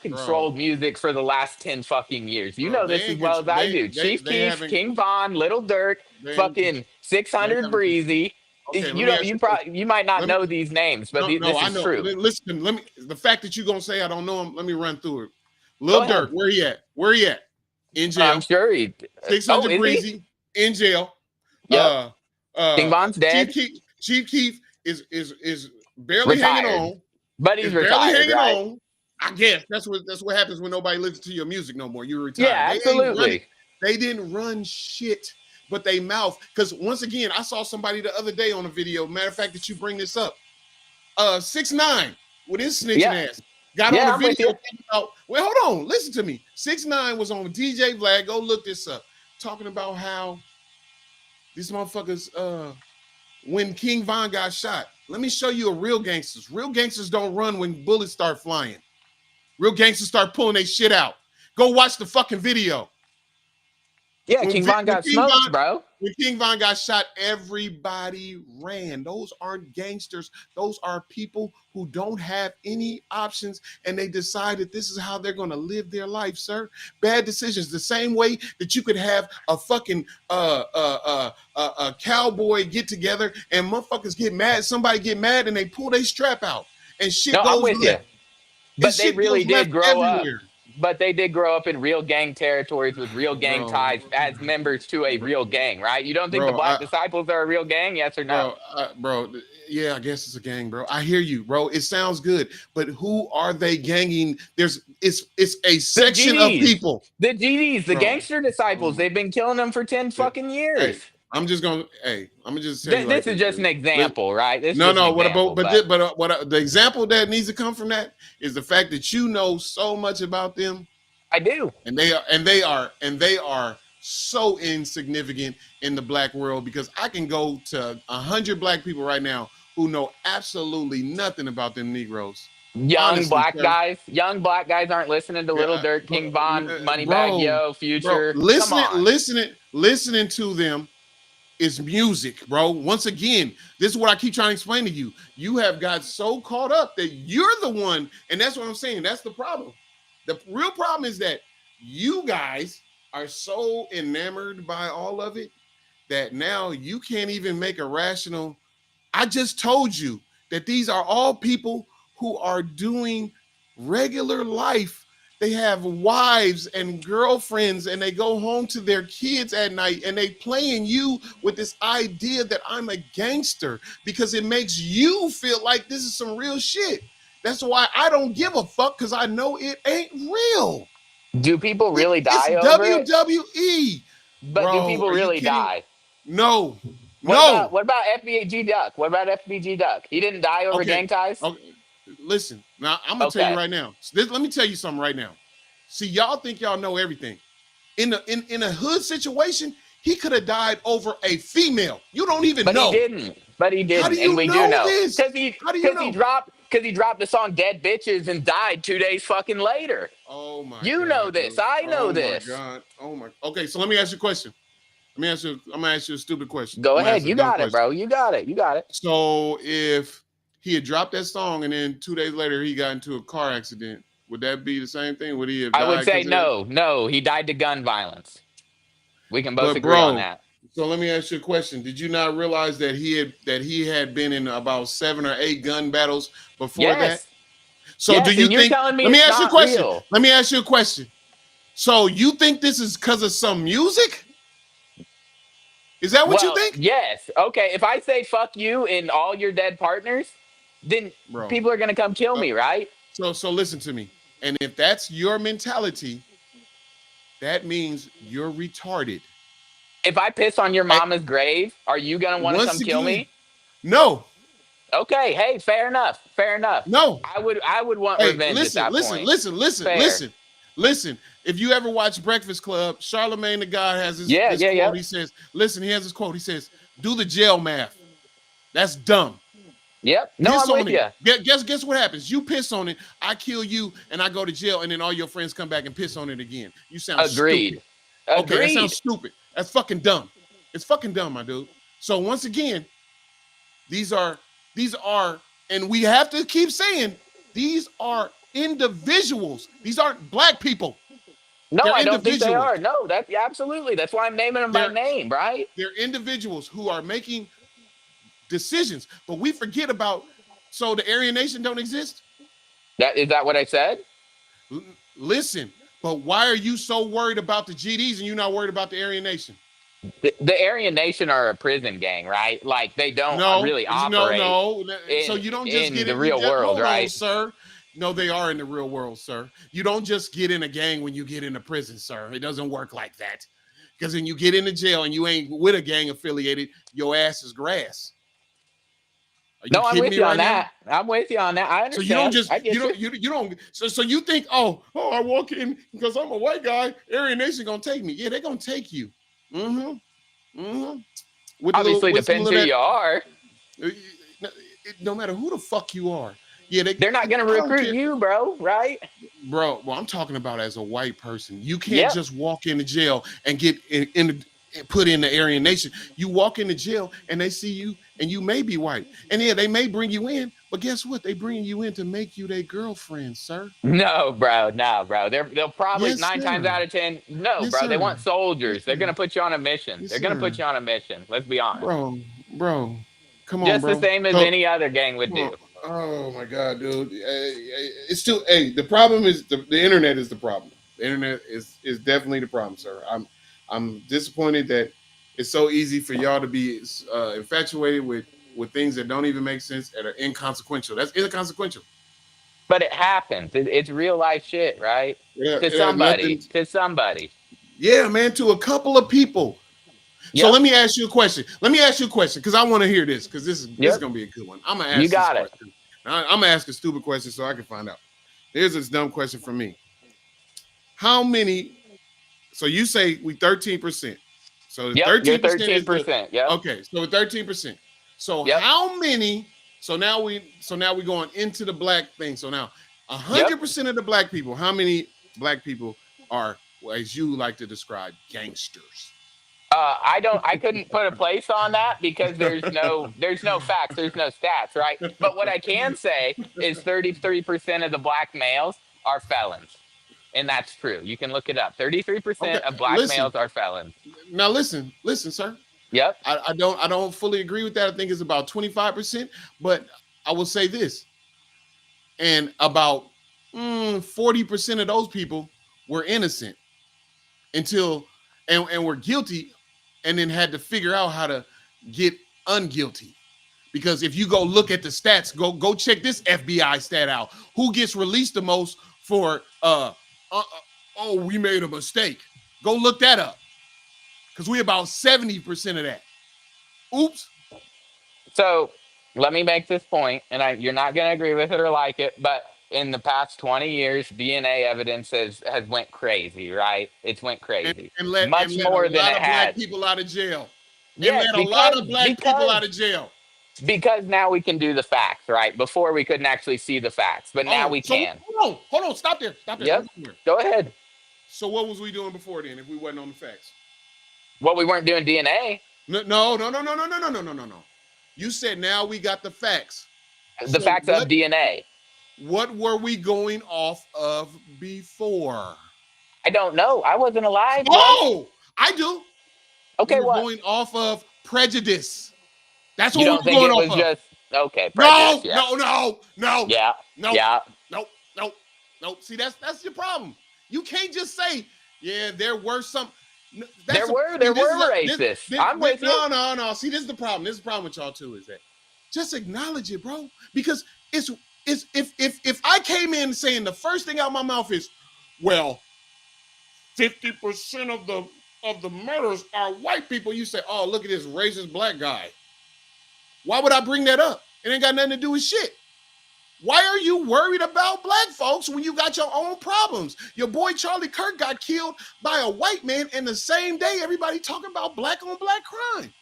bro. controlled music for the last 10 fucking years? You Bro, know they this as ain't well as I do. Chief they Keef, haven't King Von, Little Durk, they fucking they 600 haven't. Breezy. Okay, You let me don't. ask You you a question. probably you might not Let me know these names, but no, this I is know. true. Listen, let me the fact that you're gonna say I don't know him, let me run through it. Go Lil ahead. Durk, where he at? Where he at? In I'm jail. sure he. Oh, 600 is he? Breezy in jail. Yep. Uh King Von's Chief dead, Keef, Chief Keef is barely hanging retired, on. but he's Is barely retired, hanging right? on. I guess that's what happens when nobody listens to your music no more. You retire. Yeah, They ain't running. absolutely. They didn't run shit, but they mouth. Because once again, I saw somebody the other day on a video. Matter of fact, that you bring this up. 6ix9ine with his snitching Yeah, ass got on yeah, a I'm with video you. talking about. Well, hold on, listen to me. 6ix9ine was on DJ Vlad. Go look this up. Talking about how these motherfuckers when King Von got shot. Let me show you a real gangsters. Real gangsters don't run when bullets start flying. Real gangsters start pulling their shit out. Go watch the fucking video. Yeah, When, King Von when got King smoked, Von bro. when King Von got shot, everybody ran. Those aren't gangsters. Those are people who don't have any options and they decide that this is how they're going to live their life, sir. Bad decisions. The same way that you could have a fucking cowboy get together and motherfuckers get mad. Somebody get mad and they pull their strap out and shit No, I'm goes with you. left. And But they shit really goes did left grow up. everywhere, But they did grow up in real gang territories with real gang bro. ties as members to a real gang, right? You don't think the Bro, Black Disciples are a real gang? Yes or no? bro, yeah, I guess it's a gang, bro. I hear you, bro. It sounds good, but who are they ganging? It's a The section of GDs, people, the GDs, the bro. gangster Oh disciples. my, They've been killing them for 10 fucking hey, years. I'm gonna just tell you like This is this, just dude. an example, right? This is No, just an no. What about? example, But but the example that needs to come from that is the fact that you know so much about them, I do. and they are so insignificant in the black world because I can go to 100 black people right now who know absolutely nothing about them Negroes. Honestly, sir. Young black guys aren't listening to Yeah, Little Dirt, King Von, Moneybag bro, Yo, bro, Future. Come on. listening to them is music, bro. Once again, this is what I keep trying to explain to you. You have got so caught up that you're the one, and that's what I'm saying. That's the problem. The real problem is that you guys are so enamored by all of it that now you can't even make a rational. I just told you that these are all people who are doing regular life They have wives and girlfriends, and they go home to their kids at night, and they playing you with this idea that I'm a gangster because it makes you feel like this is some real shit. That's why I don't give a fuck, because I know it ain't real. Do people really It's die over it? WWE. But do Bro, people are you really kidding? die? No, What about no. FBG Duck? What about FBG Duck? He didn't die over Okay, gang ties? okay. Listen, now I'm gonna tell you Okay. right now. Let me tell you something right now. See, y'all think y'all know everything. In a hood situation, he could have died over a female. You don't even But he know. didn't. But he How do didn't. And you we do know know. this? How do you know? Cause he dropped the song Dead Bitches and died 2 days fucking later. Oh my You know god, this. dude. I know Oh my this. god. Oh my. Okay, so let me ask you a question. Let me ask you. I'm gonna ask you a stupid question. Go I'm gonna ask ahead. a You dumb got it, question. bro. You got it. You got it. So if he had dropped that song and then 2 days later he got into a car accident, would that be the same thing? Would he have I would died say because of that? no, no. He died to gun violence. We can both But agree on bro, that. so let me ask you a question. Did you not realize that he had been in about 7 or 8 gun battles before that? Yes. So do Yes. you And you're think? telling me Let me it's ask you a not question. real. Let me ask you a question. So you think this is because of some music? Is that what you Well, think, yes. Okay. If I say fuck you and all your dead partners, then bro? people are going to come kill Uh, me, right? so listen to me. And if that's your mentality, that means you're retarded. If I piss on your Hey, mama's grave, are you going to want to once come kill again, me? no, Okay. Hey, fair enough. Fair enough. no. I would want Hey, revenge at listen, that listen, point. listen, listen, Fair. listen, listen. If you ever watch Breakfast Club, Charlemagne the God has Yeah. this Yeah. quote. Yep. He says, "Listen, he has this quote. He says, do the jail math. That's dumb. Yep. No, Piss I'm on with it. you. Guess what happens? You piss on it, I kill you, and I go to jail, and then all your friends come back and piss on it again. You sound stupid. Agreed. Okay, that sounds Agreed. stupid. That's fucking dumb. It's fucking dumb, my dude. So once again, these are these are, and we have to keep saying these are individuals. These aren't black people. No, They're I don't think they individuals. are. No, that yeah, absolutely. That's why I'm naming them by They're name, right? they're individuals who are making decisions. But we forget about, so the Aryan Nation don't exist. That what I said? Listen, but why are you so worried about the GDs and you're not worried about the Aryan Nation? The Aryan Nation are a prison gang, right? Like they don't No, really no, operate no. So in you don't just in get the it. real world, Hold on, right? sir. No, they are in the real world, sir. You don't just get in a gang when you get into prison, sir. It doesn't work like that. Because when you get into jail and you ain't with a gang affiliated, your ass is grass. Are you No, I'm kidding with me you on right now? that. I'm with you on that. I So you don't understand. just I get you. you don't so you think, oh, I walk in because I'm a white guy, Aryan Nation gonna take me. Yeah, they're gonna take you. Mm-hmm. Mm-hmm. Obviously, With some depends who little that, you are. no matter who the fuck you are. Yeah, They're not going to I don't recruit care, you, bro. Right? bro. Well, I'm talking about as a white person. You can't Yep. just walk into jail and get put in the Aryan Nation. You walk into jail and they see you and you may be white. And yeah, they may bring you in, but guess what? They bring you in to make you their girlfriend, sir. No, bro. No, bro. They'll probably Yes, 9 times sir. out of 10. No, Yes, bro. They sir. want Yes, soldiers. They're going sir. to put you on a mission. Yes, They're going to put sir. you on a mission. Let's be honest. Bro, bro. Come on, Just the bro. same as So any other gang would come on. do. Oh my god, dude. It's too the problem is the internet is the problem. The internet is definitely the problem, sir. I'm disappointed that it's so easy for y'all to be infatuated with things that don't even make sense and are inconsequential. That's inconsequential. But it happens. It's real life shit, right? Yeah, To it has somebody. nothing. To somebody. Yeah, man, to a couple of people. So Yep. let me ask you a question. Let me ask you a question because I want to hear this because this is Yep. gonna be a good one. I'm gonna You ask this got it. question. I'm gonna ask a stupid question so I can find out. Here's this dumb question from me. How many? So you say we 13%. So the Yep. You're 13% is the 13%. Yep. okay. So 13%. So Yep. how many? So now we going into the black thing. So now Yep. 100% of the black people. How many black people are, well, as you like to describe, gangsters? I couldn't put a place on that because there's no facts, there's no stats, right? But what I can say is 33% of the black males are felons. And that's true. You can look it up. Okay, 33% of black listen. males are felons. Now listen, sir. Yep. I don't fully agree with that. I think it's about 25%, but I will say this. And about 40% of those people were innocent until and were guilty and then had to figure out how to get unguilty. Because if you go look at the stats, go check this FBI stat out. Who gets released the most for oh, we made a mistake. Go look that up. Because we about 70% of that. Oops. So let me make this point, and you're not going to agree with it or like it, but in the past 20 years, DNA evidence has went crazy, right? It's went And, crazy, and much let a more than lot it of black had. people out of jail. And Yes, let a lot of black people because out of jail. because now we can do the facts, right? Before we couldn't actually see the facts, but now Oh, we so can. hold on, stop there, stop there. Don't Yep. go anywhere. Go ahead. So what was we doing before then if we wasn't on the facts? Well, we weren't doing DNA. No, no, no, no, no, no, no, no, no, no, no, no. You said now we got the facts. The So facts of DNA. what were we going off of before? I don't know. I wasn't alive once. Oh, I do. We Okay, were what? going off of prejudice. That's You what we don't were think going it off was of. just okay, prejudice, No, yeah. no, no, no, Yeah. no, Yeah. no, no, no. See, that's your problem. You can't just say, yeah, there were some. That's There a were see. there This is were a racists. I'm with you. no, no, no. See, this is the problem. This is the problem with y'all too. Is that just acknowledge it, bro? Because it's if I came in saying the first thing out of my mouth is, well, 50% of the murders are white people. You say, oh, look at this racist black guy. Why would I bring that up? It ain't got nothing to do with shit. Why are you worried about black folks when you got your own problems? Your boy Charlie Kirk got killed by a white man, and the same day everybody talking about black on black crime.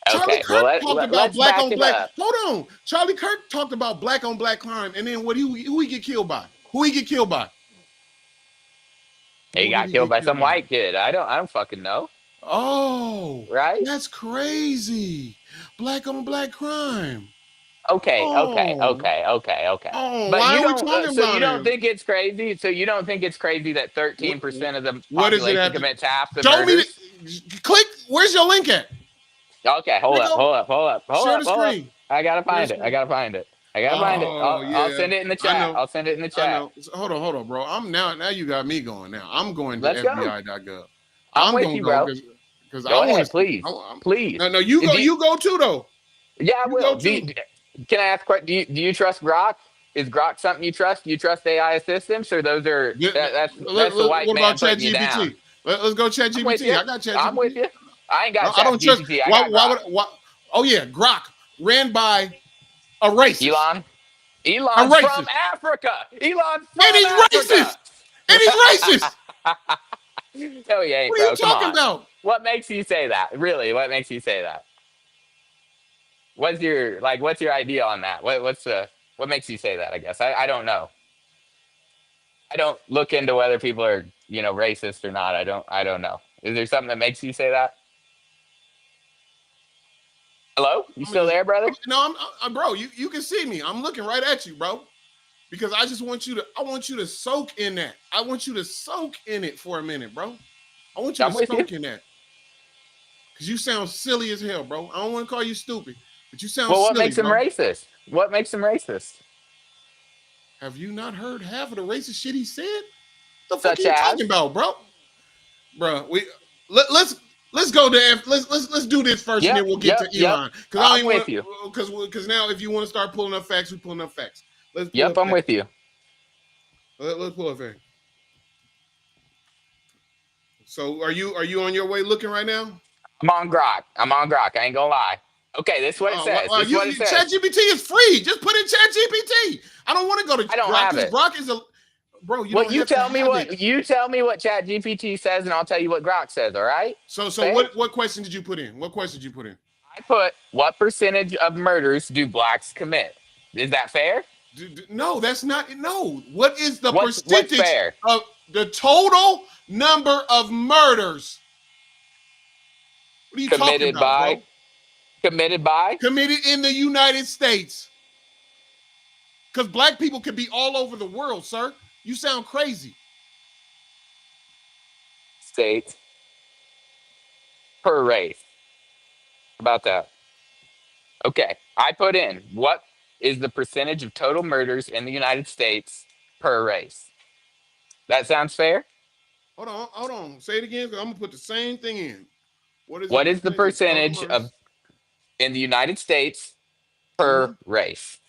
Charlie Okay. Well, Kirk talked about let's black back on it black. up. Hold on. Charlie Kirk talked about black on black crime, and then who he get killed by? Who he get killed by? He Who did got he killed get by killed some by? white kid. I don't fucking know. Oh, Right? that's crazy. Black on black crime. Okay, okay, Oh, okay, okay, okay. oh, But why you are we don't. talking So you about don't it? think it's crazy? So you don't think it's crazy that What 13% of the what does it population have to commits half the show me murders? the click? Where's your link at? Okay, hold up, Nigga, hold up, hold up, hold share up, the hold up. screen. I gotta Share the find it. I screen. gotta find it. I gotta find it. Oh I'll yeah. send it in the I chat. know. I'll send it in the I chat. know. So, hold on, bro. I'm now you got me going now. I'm going to Let's go. FBI.gov. I'm I'm with gonna you, go bro. because I Go want to ahead, see. please, I'm, please. no, Do you, you go too though. yeah, I You will. go too. Can I ask? Do you trust Grok? Is Grok something you trust? Do you trust AI assistants, or those are that's the white What about man Chat putting you GPT? down? Let's go Chat I'm with GPT. you. I got Chat I'm with GPT. you. I ain't No, got I Chat don't trust. GPT. I got Why Grok. would why? Oh yeah, Grok ran by a racist. Elon. A Elon's from racist. Africa. Elon's And from he's Africa. racist. And he's racist. No, he ain't, What are you bro. Come talking on. about? What makes you say that? Really? What makes you say that? What's your like? What's your idea on that? What's the what makes you say that? I guess I don't know. I don't look into whether people are racist or not. I don't know. Is there something that makes you say that? Hello, you I'm still just there, brother? no, bro. You can see me. I'm looking right at you, bro. Because I just want you to. I want you to soak in that. I want you to soak in it for a minute, bro. I want you to I'm with you. soak in that because you sound silly as hell, bro. I don't want to call you stupid, but you sound Well, what silly, makes him bro. racist? What makes him racist? Have you not heard half of the racist shit he said? The fuck are Such you talking as about, bro? Bro, let's go to let's do this first, and yep, then we'll get yep, to yep. Elon because I don't I'm even want with you. because now if you want to start pulling up facts, we pulling up facts. Let's pull Yep, up I'm with facts. you. Let's pull up facts. So are you on your way looking right now? I'm on Grok. I'm on Grok. I ain't gonna lie. Okay, this is what it says. Well, This is what it Chat says. GPT is free. Just put in Chat GPT. I don't want to go to I don't Grok have because it. Grok is a bro. You Well, don't have to have it. you tell me what Chat GPT says, and I'll tell you what Grok says. All right? So Fair? what question did you put in? What question did you put in? I put what percentage of murders do blacks commit? Is that fair? No, that's not. No. What is the What's percentage fair? of the total number of murders? What are you talking Committed about, by bro? committed by Committed in the United States. Because black people can be all over the world, sir. You sound crazy. states per race. How about that? Okay. I put in what is the percentage of total murders in the United States per race. That sounds fair? Hold on. Say it again, because I'm gonna put the same thing in. What is the What is the percentage of total percentage of murders? in the United States Hmm. per race?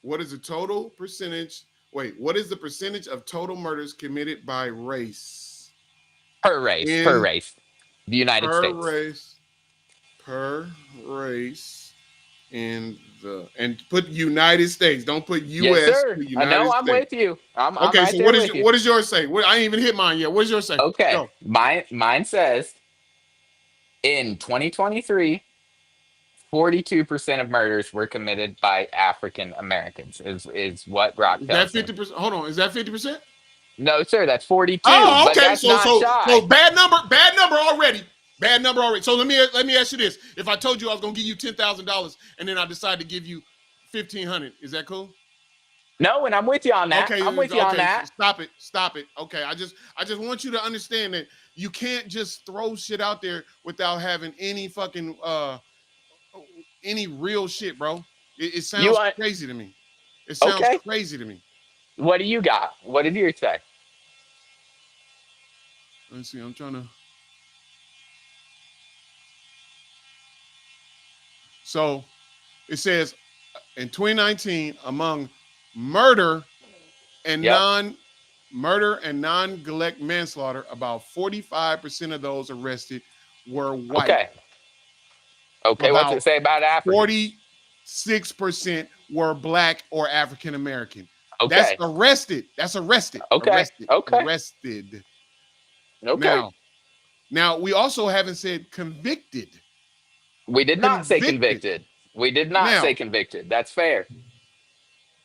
What is the total percentage? Wait, what is the percentage of total murders committed by race Per in race. The United per States. race per race in the and put United States. Don't put Yes, U.S. sir. Put I know United I'm States. with you. I'm Okay, right so there with you. what is yours say? What, I ain't even hit mine yet. What does yours say? Okay. Go. Mine says in 2023, 42% of murders were committed by African Americans is what Brock Is that tells me. 50%? Hold on. Is that 50%? No, sir, that's 42, Oh, but okay. that's not So shy. bad number already. Bad number already. So let me ask you this: if I told you I was gonna give you $10,000 and then I decided to give you 1,500, is that cool? No, and I'm with you on that. I'm Okay, with you on okay. that. Stop it. Okay, I just want you to understand that you can't just throw shit out there without having any fucking any real shit, bro. It You sounds want crazy to me. It sounds okay. crazy to me. What do you got? What did you say? Let's see. I'm trying to. So it says in 2019 among murder and Yep. non murder and non-neglect manslaughter, about 45% of those arrested were white. Okay. Okay, what's About it say about Africans? 46% were black or African American. That's Okay. arrested. That's arrested. Okay. Arrested. Okay. Arrested. Okay. Now, now we also haven't said convicted. We did not say Convicted. convicted. We did not say Now, convicted. That's fair.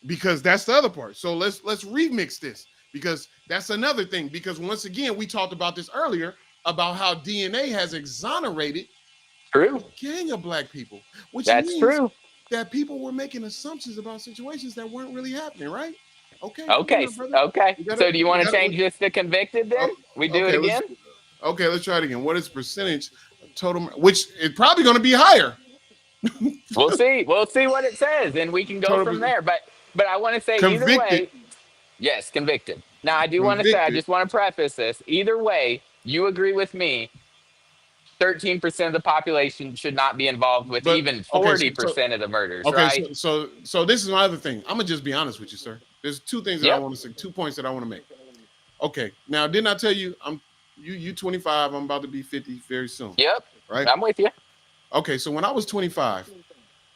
because that's the other part. So let's remix this, because that's another thing. Because once again, we talked about this earlier about how DNA has exonerated True. a gang of black people, which That's means true. that people were making assumptions about situations that weren't really happening, right? Okay, come on Okay. now, brother. Okay. We gotta, So do you we want to gotta. change this to convicted Oh, then? We do it okay, again? let's try it again. What is percentage of total? Which is probably going to be higher. We'll see. We'll see what it says and we can go from Total there. But I want to say either convicted, way, yes, convicted. Now I do want to say I convicted. just want to preface this. Either way, you agree with me, 13% of the population should not be involved with But even okay, 40% of the murders, okay, right? this is my other thing. I'm gonna just be honest with you, sir. There's two things that I Yep. want to say, 2 points that I want to make. Okay, now didn't I tell you you 25? I'm about to be 50 very soon, Yep. right? I'm with you. Okay, so when I was 25,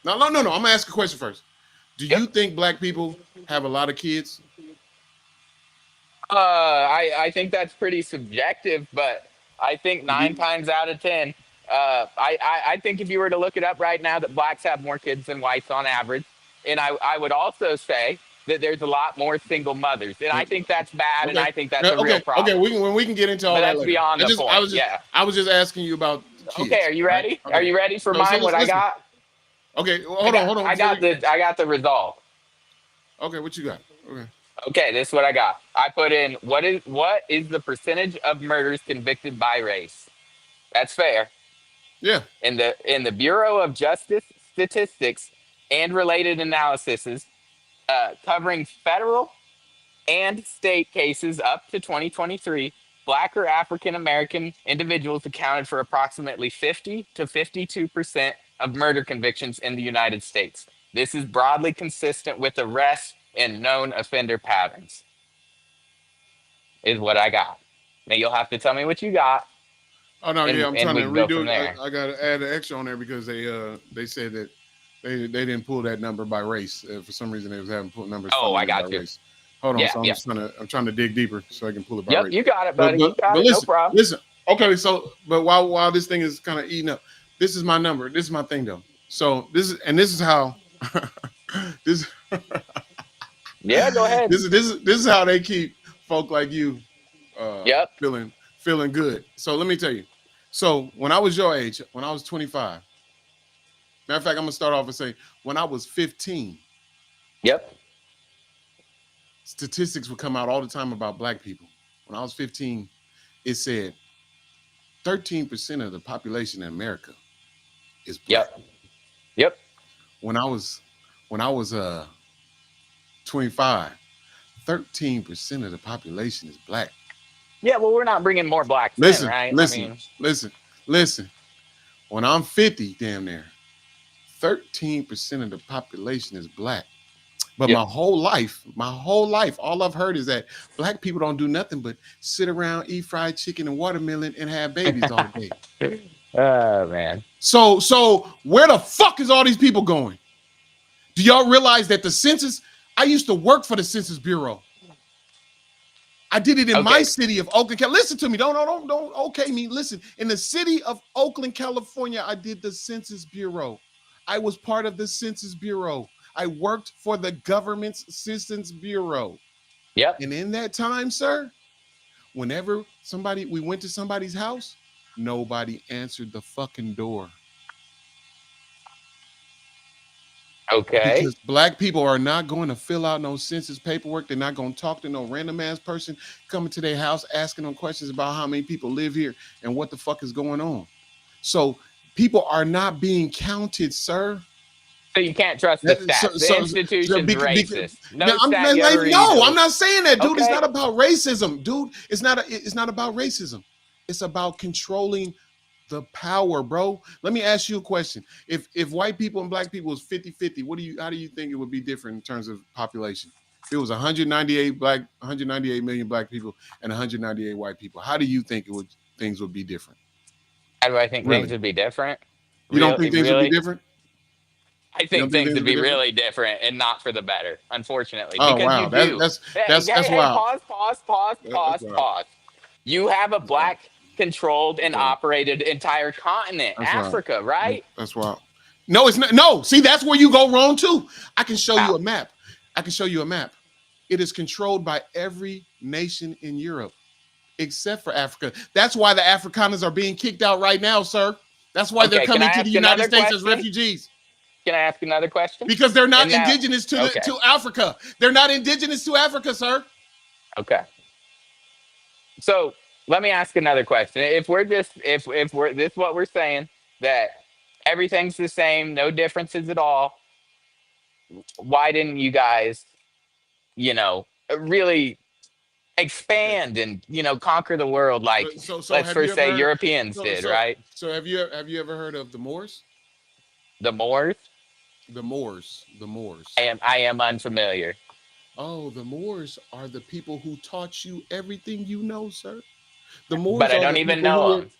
no. I'm gonna ask a question first. Do Yep. you think black people have a lot of kids? I think that's pretty subjective, but I think Do nine you- times out of ten, I think if you were to look it up right now, that blacks have more kids than whites on average, and I would also say that there's a lot more single mothers, and I uh, think that's bad, and okay, I think that's a real okay. problem. We can get into But all that that's later. beyond the point. Yeah. I was just asking you about Okay. kids, Are you right? ready? Are Okay, you ready for so mine? What I listen. got? Okay, hold on I before got we. the result. Okay, what you got? Okay, Okay, this is what I got. I put in what is the percentage of murders convicted by race? That's fair. yeah. In the Bureau of Justice Statistics and related analyses, covering federal and state cases up to 2023, Black or African American individuals accounted for approximately 50 to 52% of murder convictions in the United States. This is broadly consistent with arrests and known offender patterns, is what I got. Now you'll have to tell me what you got, Oh no, yeah, I'm and trying we to can go from redo it. there. I got to add an extra on there because they said that they didn't pull that number by race. For some reason, they was having pull numbers Oh, funding I it by got you. race. Hold on, Yeah, so yeah. I'm trying to dig deeper so I can pull it by Yep, race. you got it, But buddy. You but got but it. No listen, problem. listen. Okay, so but while this thing is kind of eating up, this is my number. This is my thing though. So this is how this Yeah, go ahead. this is how they keep folk like you Yep, feeling good. So let me tell you. So when I was your age, when I was 25, matter of fact, I'm gonna start off and say when I was 15, yep, statistics would come out all the time about black people. When I was 15, it said 13% of the population in America is black. yep, yep, When I was 25, 13% of the population is black. Yeah, well, we're not bringing more blacks in, Listen, right? I listen, mean, listen, listen. When I'm 50, damn near, 13% of the population is black. But yep. my whole life, all I've heard is that black people don't do nothing but sit around, eat fried chicken and watermelon, and have babies all day. Oh man. So where the fuck is all these people going? Do y'all realize that the census? I used to work for the Census Bureau. I did it in my Okay. city of Oakland. Listen to me. Don't okay me. Listen. In the city of Oakland, California, I did the Census Bureau. I was part of the Census Bureau. I worked for the government's Census Bureau. Yep. And in that time, sir, whenever we went to somebody's house, nobody answered the fucking door. Okay. Because black people are not going to fill out no census paperwork. They're not going to talk to no random ass person coming to their house asking them questions about how many people live here and what the fuck is going on. So people are not being counted, sir. So you can't trust the stats. The institution's racist. No stat you ever read. No, I'm not saying that, dude. It's Okay. not about racism, dude. It's not about racism. It's about controlling the power, bro. Let me ask you a question. If white people and black people was 50-50, how do you think it would be different in terms of population? If it was 198 million black people and 198 white people, how do you think things would be different? How do I think things Really? would be different? You don't Really, think things would be really, different? I You don't think think things things would would be be different? really different and not for the better, unfortunately, Oh because you wow. do. Hey, hey, That's hey, wild. pause, pause, pause, That's pause, wild. pause. You have a That's wild. black controlled That's and wild. operated entire continent, That's wild. Africa, right? That's wild. No, it's not. No, see, that's where you go wrong too. I can show you How? a map. I can show you a map. It is controlled by every nation in Europe except for Africa. That's why the Afrikaners are being kicked out right now, sir. That's why they're Okay, can I coming to the ask United another States as question? refugees Can I ask another question? because they're not And now, indigenous okay, to Africa. They're not indigenous to Africa, sir. okay. So let me ask another question. If we're this what we're saying that everything's the same, no differences at all, why didn't you guys, you know, really Okay. expand and conquer the world like So let's have you first ever say heard? Europeans So did, so right? so have you ever heard of the Moors? The Moors. The Moors. The Moors. I am unfamiliar, Oh, the Moors are the people who taught you everything you know, sir. The Moors but I are don't the even people who know were. them.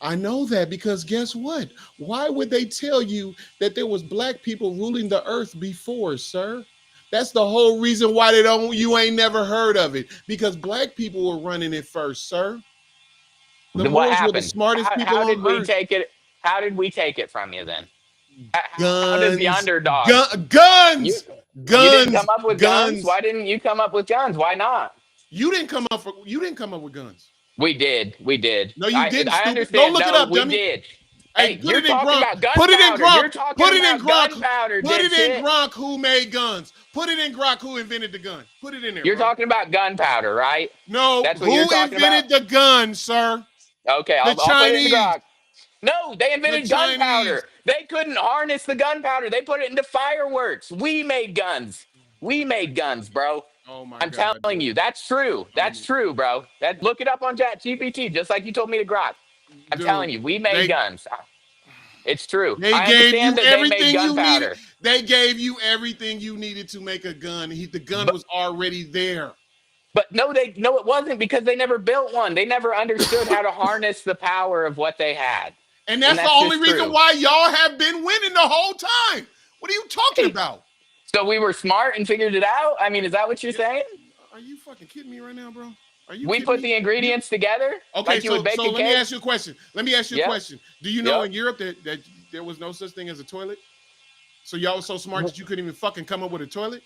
I know that because guess what? Why would they tell you that there was black people ruling the earth before, sir? That's the whole reason why they don't. You ain't never heard of it because black people were running it first, sir. The What Moors were the happened? smartest How people on did we earth. take it? How did we take it from you then? How did the Guns, underdog? You guns, you didn't guns, come up with guns. guns. Why didn't you come up with guns? Why not? You didn't come up with guns. We did. We did. No, you I didn't, I stupid. Go understand. look it No, up, we dummy. did. Hey, Hey, put you're it in talking Gronk. about Put it in gunpowder. Gronk. You're talking Put it in about Gronk. gunpowder, Put it in dipshit. Gronk. Who made guns? Put it in Gronk. Who invented the gun? Put it in there, You're bro. talking about gunpowder, right? No, That's what you're who talking about. invented the gun, sir? Okay, The I'll put it in the Chinese. grok. No, they The invented Chinese. gunpowder. They couldn't harness the gunpowder. They put it into fireworks. We made guns. We made guns, bro. Oh my I'm God, telling dude. you, that's true. Oh That's true, bro. That look it up on Chat GPT, just like you told me to grok. I'm telling dude, you, we made they guns. It's true. they I gave understand you that they made everything you needed. gunpowder, They gave you everything you needed to make a gun. The gun but was already there. no, it wasn't because they never built one. They never understood how to harness the power of what they had, And and that's the that's only just reason true. why y'all have been winning the whole time. What are you talking Hey, about? so we were smart and figured it out. I mean, is that what you're Yeah, saying? are you fucking kidding me right now, bro? Are you We kidding put me? the You ingredients together okay? like you would So bake a let me cake. ask you a question. Let me ask you a Yep. question. Do you know Yep. in Europe that there was no such thing as a toilet? So y'all was so smart that you couldn't even fucking come up with a toilet?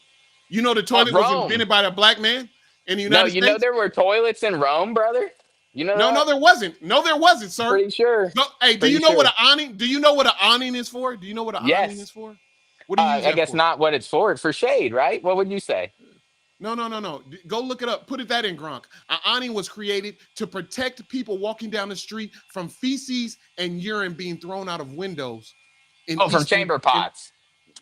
You know the toilet was Rome. invented by a black man in the No, United you know States? there were toilets in Rome, brother. You know No, that? no, there wasn't. No, there wasn't, sir. Pretty sure. No, hey, do you Pretty know what sure. an awning? Do you know what an awning is for? Do you know what an awning is Yes. for? What do you use I that guess for? not what it's for. It's for shade, right? What would you say? No, no, no, no. Go look it up. Put it that in Gronk. An awning was created to protect people walking down the street from feces and urine being thrown out of windows in Oh, from Eastern. chamber In pots.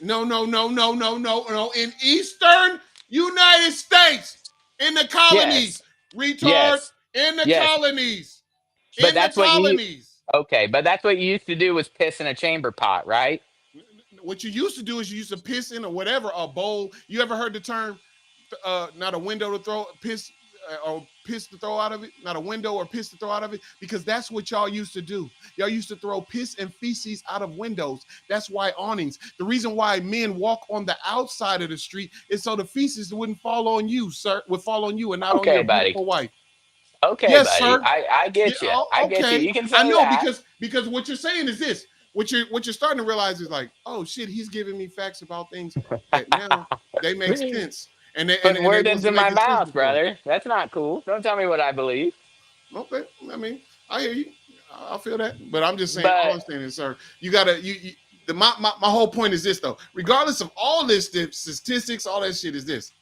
no, no, no, no, no, no, no. In Eastern United States. In the colonies, Yes. retard. Yes. In the Yes. colonies. But In the that's what you colonies. okay, but that's what you used to do was piss in a chamber pot, right? What you used to do is you used to piss in or whatever a bowl. You ever heard the term not a window to throw piss or piss to throw out of it, not a window or piss to throw out of it, because that's what y'all used to do. Y'all used to throw piss and feces out of windows. That's why awnings. The reason why men walk on the outside of the street is so the feces wouldn't fall on you, sir, would fall on you and not on Okay, your buddy. beautiful wife. Okay, Yes, buddy. sir. I Yeah, get you. I oh, get you. okay. You can I say know that. because what you're saying is this. What you're starting to realize is like, oh shit, he's giving me facts about things that now they make sense, and Putting and they words into wasn't my making sense mouth, before. brother. That's not cool. Don't tell me what I believe. Okay, I mean, I hear you. I feel that, but I'm just saying. All But I'm saying is, sir, you gotta my whole point is this though. Regardless of all this, the statistics, all that shit is this.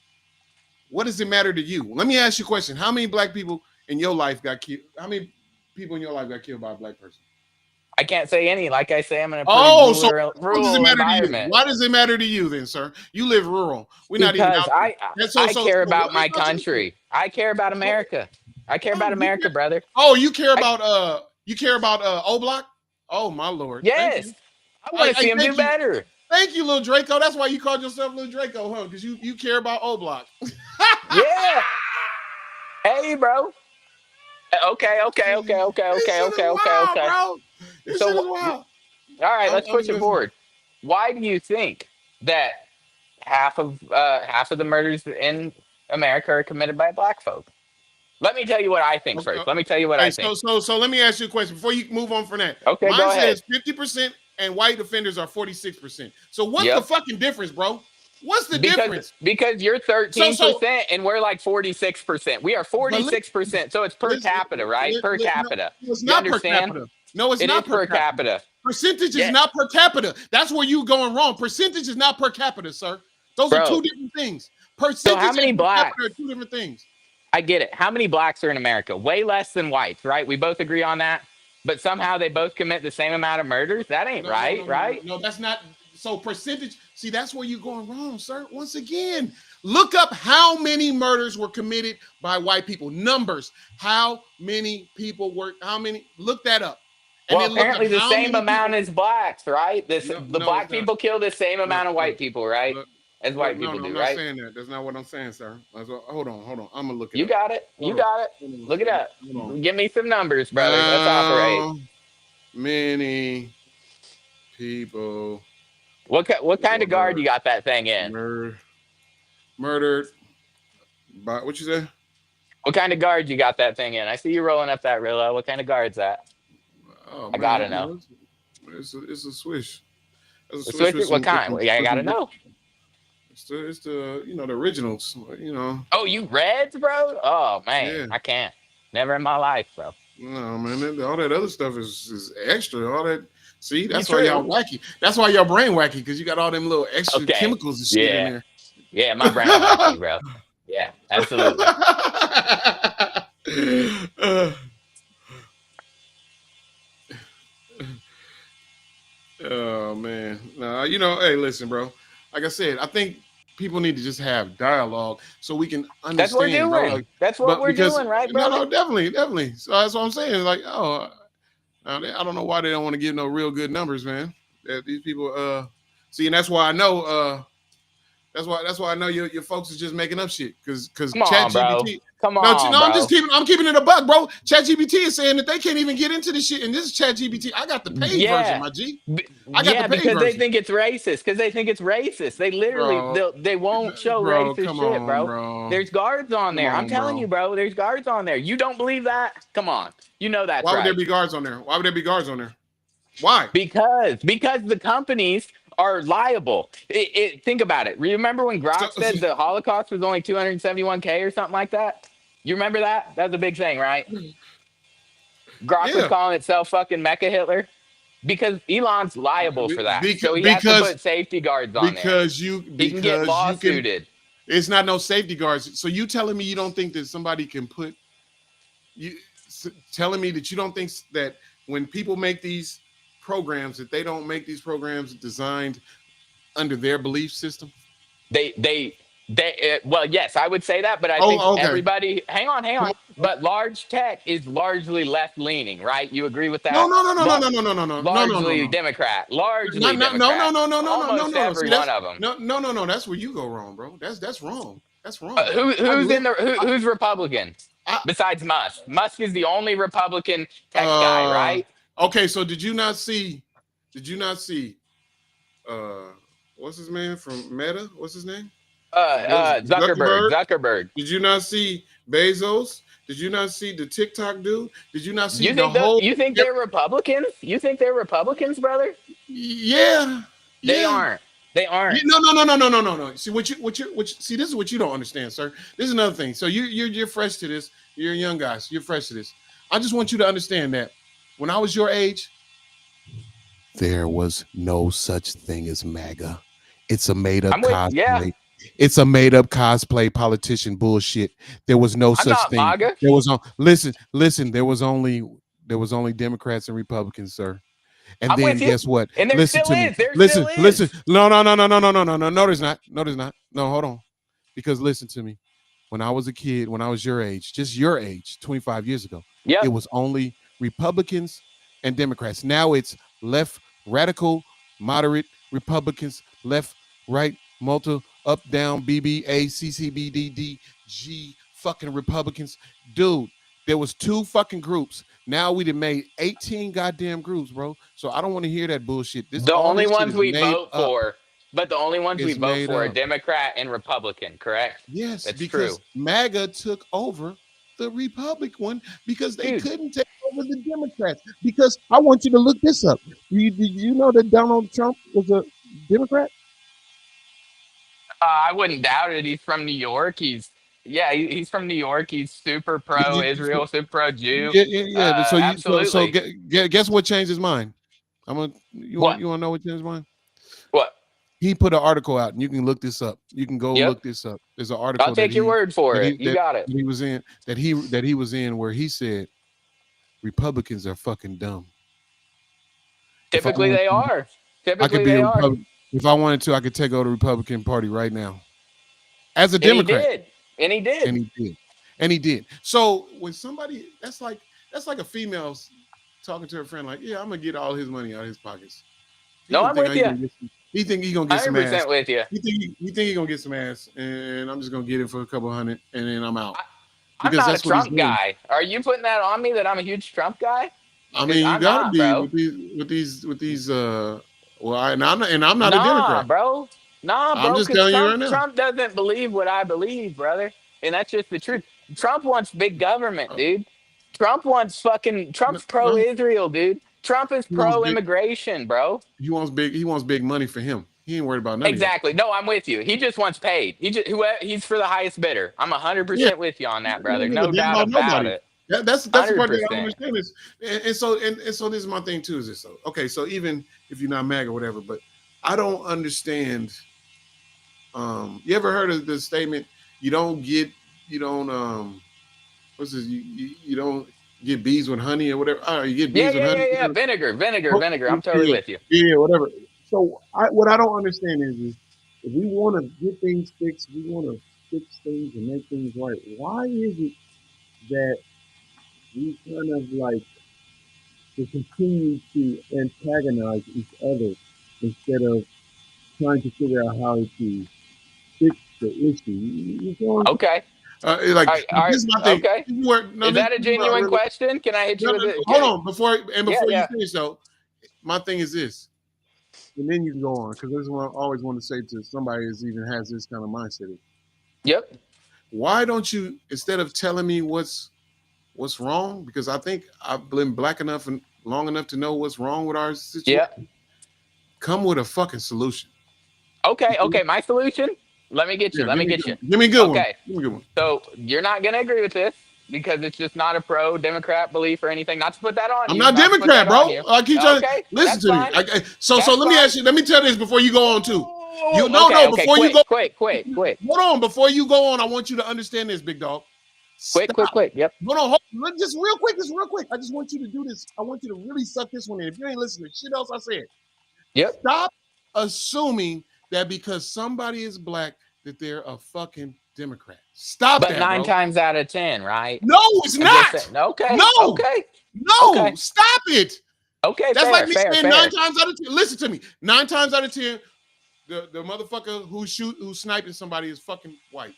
What does it matter to you? Let me ask you a question. How many black people in your life got killed? How many people in your life got killed by a black person? I can't say any. Like I say, I'm in a pretty Oh, so what does it rural matter to you? environment Why does it matter to you then, sir? You live rural. We're not even because out there. And I care so about it's my not your fault. country. I care about So, America. I care oh, about America, brother. I you care about O Block? Oh my lord. Thank yes. you. I want to see him do Thank you. better. Thank you, little Draco. That's why you called yourself little Draco, huh? Because you care about O Block. Yeah. Hey, bro. This shit is wild, Okay. bro. This shit So, is wild. all right, let's I'm push just it listening. forward. Why do you think that half of the murders in America are committed by black folk? Let me tell you what I think Okay. first. Let me tell you what Hey, I think. so let me ask you a question before you move on from that. Okay, Mine go ahead. says 50% and white offenders are 46%. So what's the Yep. fucking difference, bro? What's the Because difference? you're So so 13% and we're like 46%. We are but 46%. So it's per capita, right? Per no, capita. it's You not per understand? capita. No, it's It not is per per capita. capita. Percentage is Yeah, not per capita. That's where you going wrong. Percentage is not per capita, sir. Those are two bro. different things. So how Percentage many and per capita blacks? are two different things. I get it. How many blacks are in America? Way less than whites, right? We both agree on that. But somehow they both commit the same amount of murders. That ain't right, right? No. That's not so percentage. See, that's where you're going wrong, sir. Once again, look up how many murders were committed by white people. Numbers. How many people were? How many? Look that up, and Well, then look up apparently the how same many amount people. as blacks, right? The No, black it's not. people kill the same Look, amount of look, white people, right? look, As white people I'm do, not right? saying that. That's not what I'm saying, sir. Hold on. I'm gonna look it You up. got it. You Hold on. got it. Hold on a Look it second. up. Hold Give me some numbers, on. brother. Let's operate. How many people What kind of guard were you got that thing in? mur- murdered by what you say? What kind of guard you got that thing in? I see you rolling up that Rilla. What kind of guard's that? Oh I man, gotta know. it's a swish. It's a The swish Swift. What kind? Well, yeah, I gotta know. it's the the originals. Oh, you Reds, bro? Oh man, Yeah. I can't. Never in my life, bro. No man, all that other stuff is extra. All that. See, You that's why y'all true. wacky. That's why y'all brain wacky because you got all them little extra Okay. chemicals and shit in Yeah. there. Yeah, my brain wacky, bro. Yeah, absolutely. Uh, oh man, no, hey, listen, bro. Like I said, I think people need to just have dialogue so we can That's what we're understand, bro. doing. Like, That's what but we're because doing, right, no, brother? no, definitely. So that's what I'm saying. Like, I don't know why they don't want to give no real good numbers, man. That these people, see, and that's why I know, that's why I know your folks is just making up shit because Come on, bro. ChatGPT. Come No, on, no, bro. I'm keeping it a bug, bro. ChatGPT is saying that they can't even get into this shit, and this is ChatGPT. I got the paid version, Yeah. my G. I got the Yeah, paid because they version, think it's racist. Because they think it's racist. They literally bro. they won't show Bro, racist come shit, on, bro. bro. There's guards on Come there. I'm on, telling bro. you, bro. There's guards on there. You don't believe that? Come on. You know that's Why would there right. be guards on there? Why would there be guards on there? Why? Because the companies are liable. Think about it. Remember when So, Grok said the Holocaust was only 271K or something like that? You remember that? That was a big thing, right? Grok was yeah, calling itself fucking Mecha Hitler because Elon's liable for that. So he has to because put safety guards on there. because you He can get because you can. lawsuited. It's not no safety guards. So you telling me you don't think that somebody can put you telling me that you don't think that when people make these programs that they don't make these programs designed under their belief system? They Well, yes, I would say that, but I think Oh, okay. everybody, hang Come on. on. But large tech is largely left leaning, right? You agree with No, that? no, no, no, no, Lar- no, no, no, no, no, no, no, no, Largely no. Democrat, largely Not, not, no, no, Democrat. no, no, no, no, no, Almost no, no. every See, one that's of them. no, no, no, no. That's where you go wrong, bro. That's wrong. That's wrong. I Who's live. in the who's Republican I, besides Musk? Musk is the only Republican tech guy, uh. right? Okay, so did you not see? Did you not see? Uh, what's his man from Meta? What's his name? Zuckerberg, Zuckerberg. Zuckerberg. Did you not see Bezos? Did you not see the TikTok dude? Did you not see You the think the whole? you think they're Republicans? You think they're Republicans, brother? Yeah, They yeah. aren't. They aren't. No, no, no, no, no, no, no, no. See see, this is what you don't understand, sir. This is another thing. So you're fresh to this. You're a young guy. So you're fresh to this. I just want you to understand that when I was your age, there was no such thing as MAGA. It's a made up I'm with yeah. cosplay. It's a made up cosplay politician bullshit. There was no I'm such not thing. MAGA. There was no listen. There was only Democrats and Republicans, sir. And I'm then with you. guess what? And there Listen still to me. is. There still Listen. is. No, no, no, no, no, no, no, no, no. No, there's not. No, there's not. No, hold on. Because listen to me. When I was a kid, when I was your age, just your age, 25 years ago, it Yep. was only Republicans and Democrats. Now it's left, radical, moderate Republicans, left, right, multi, up, down, BBA, CCBDD, G, fucking Republicans. Dude, there was two fucking groups. Now we done made 18 goddamn groups, bro. So I don't want to hear that bullshit. This The all only this shit ones is we made vote up. for, but the only ones we It's vote made for are up. Democrat and Republican, correct? Yes, That's because true. MAGA took over the Republic one because they Dude, couldn't take over the Democrats. Because I want you to look this up. Did you know that Donald Trump was a Democrat? I wouldn't doubt it. He's from New York. He's from New York. He's super pro Did Israel, super pro Jew. yeah, yeah, yeah. So Absolutely. guess what changed his mind? I'm gonna What? you want to know what changed his mind? What? He put an article out, and you can look this up. You can go Yep. look this up. There's an I'll article take your word for it. You got it. that he was in that he was in where he said Republicans are fucking dumb. If I Typically wanted they to, are. I could Typically be they a are. Republican. If I wanted to, I could take over the Republican Party right now as a And he Democrat, did. And he and did. he did, and he did. So when somebody that's like a female talking to her friend, like, "Yeah, I'm gonna get all his money out of his pockets." He No, gonna I'm think with he you. gonna get some, he think he gonna get some ass. 100% with you. He think he gonna get some ass, and I'm just gonna get it for a couple hundred, and then I'm out I, I'm because not a that's what he's Trump doing. guy. Are you putting that on me that I'm a huge Trump guy? I Because mean, you I'm gotta not, be bro. with these. Well, I'm not a Nah, Democrat. bro. Nah, I'm bro. just Because telling you Trump right now. Trump doesn't believe what I believe, brother. And that's just the truth. Trump wants big government, Uh, dude. Trump's pro no, Israel, dude. Trump is he wants pro big. immigration, bro. He wants big money for him. He ain't worried about none of that. Exactly. No, I'm with you. He just wants paid. He's for the highest bidder. I'm Yeah, 100% with you on that, he don't brother. give a No damn doubt about about nobody. it. That's the part that I don't 100%. understand is, and so this is my thing too. Is this so? Okay, so even if you're not MAG or whatever, but I don't understand. You ever heard of the statement? You don't get, you don't what's this? You don't get bees with honey or whatever. Oh, you get Yeah, bees with yeah, honey. yeah, yeah. Whatever. Vinegar, vinegar, Oh, vinegar. yeah, I'm totally yeah, with you. yeah, whatever. So what I don't understand is if we want to get things fixed, we want to fix things and make things right. Why is it that we kind of like to continue to antagonize each other instead of trying to figure out how to fix the issue? You know what I'm Okay. like All right. All right. this is my thing. Okay. This is where no, Is this that a is where I genuine really question? Can I hit no, you no, with no, it? hold on Yeah, before you yeah. finish though. My thing is this, and then you can go on because this is what I always want to say to somebody who even has this kind of mindset. Yep. Why don't you instead of telling me what's wrong? Because I think I've been black enough and long enough to know what's wrong with our situation. Yeah. Come with a fucking solution. Okay. Okay. My solution. Let me get you. Yeah, Let me get you. give me a good one. Okay. Give me a good one. So you're not gonna agree with this because it's just not a pro Democrat belief or anything. Not to put that on I'm you. not Not to put Democrat, that on bro. you. I keep trying to Okay. listen That's to me. fine. So That's let me fine. ask you. Let me tell this before you go on too. You Whoa, no okay. Okay. before you go. Quick. Quick. Quick. Quick. Hold on before you go on. I want you to understand this, big dog. Quick. Quick. Stop. Quick. Yep. Just real quick. Just real quick. I just want you to do this. I want you to really suck this one in. If you ain't listening to shit else I said, Yep. stop assuming that because somebody is black that they're a fucking Democrat. Stop But that, nine bro. times out of 10, right? No, it's I'm just not. saying. Okay, No, okay, no, okay, stop it. okay. That's like Fair, me fair, saying nine fair. times out of 10. Listen to me. 9 times out of 10, the motherfucker who's sniping somebody is fucking white.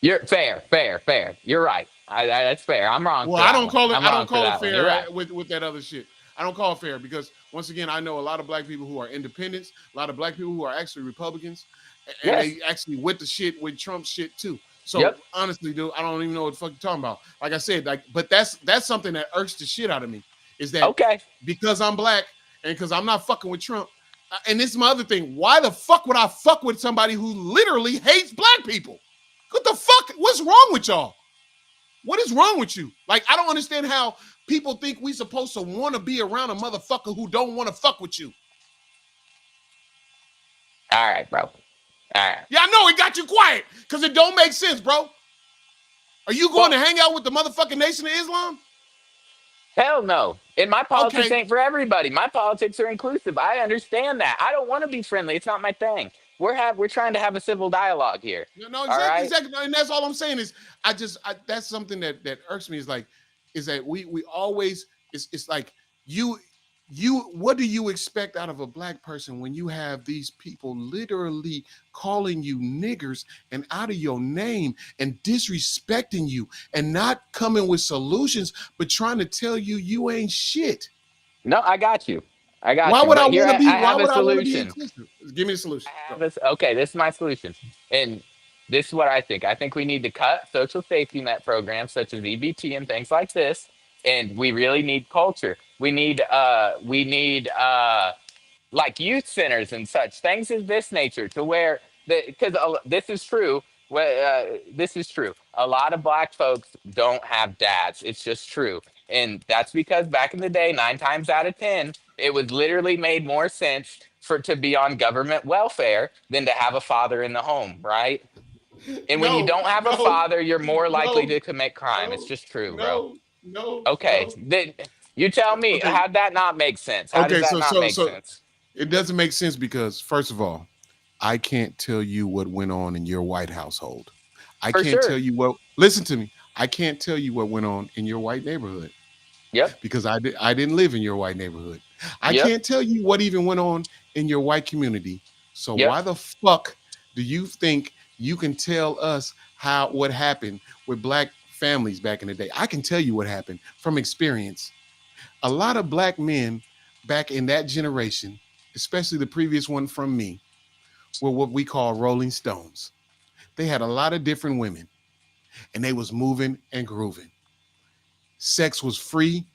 You're fair, fair, fair. You're right. That's fair. I'm wrong Well, for I that don't one. call it. I'm I don't wrong for call it that one. You're fair right. with that other shit. I don't call it fair because once again, I know a lot of black people who are independents, a lot of black people who are actually Republicans, and Yes. they actually with the shit with Trump shit too. So Yep. honestly, dude, I don't even know what the fuck you're talking about. Like I said, like, but that's something that irks the shit out of me is that Okay. because I'm black and because I'm not fucking with Trump. And this is my other thing. Why the fuck would I fuck with somebody who literally hates black people? What the fuck? What's wrong with y'all? What is wrong with you? Like, I don't understand how people think we supposed to want to be around a motherfucker who don't want to fuck with you. All right, bro. All right. Yeah, I know it got you quiet because it don't make sense, bro. Are you going Well, to hang out with the motherfucking Nation of Islam? hell no. And my politics Okay. ain't for everybody. My politics are inclusive. I understand that. I don't want to be friendly. It's not my thing. We're trying to have a civil dialogue here. No, no, All exactly, right. exactly. And that's all I'm saying is that's something that irks me is that we always it's like you what do you expect out of a black person when you have these people literally calling you niggers and out of your name and disrespecting you and not coming with solutions but trying to tell you you ain't shit. No, I got you. I got Why you. would I But here want to be I why have a would I want to be solution. inclusive? Give me the I solution. have Go. this. Okay, this is my solution. And this is what I think. I think we need to cut social safety net programs such as EBT and things like this. And we really need culture. We need like youth centers and such things of this nature to where because this is true. This is true. A lot of black folks don't have dads. It's just true, and that's because back in the day, 9 times out of 10, it was literally made more sense for to be on government welfare than to have a father in the home, right? And when you No, don't have a no, father, you're more likely no, to commit crime. It's no, just true, bro. no, no, Okay, no. then you tell me, Okay, how'd that not make sense? How does okay. that So, not so, make so sense? it doesn't make sense because, first of all, I can't tell you what went on in your white household. I For can't tell sure. you what. Listen to me. I can't tell you what went on in your white neighborhood Yep. because I didn't live in your white neighborhood. I Yep. can't tell you what even went on in your white community. So Yep. why the fuck do you think you can tell us how what happened with black families back in the day? I can tell you what happened from experience. A lot of black men back in that generation, especially the previous one from me, were what we call rolling stones. They had a lot of different women and they was moving and grooving. Sex was free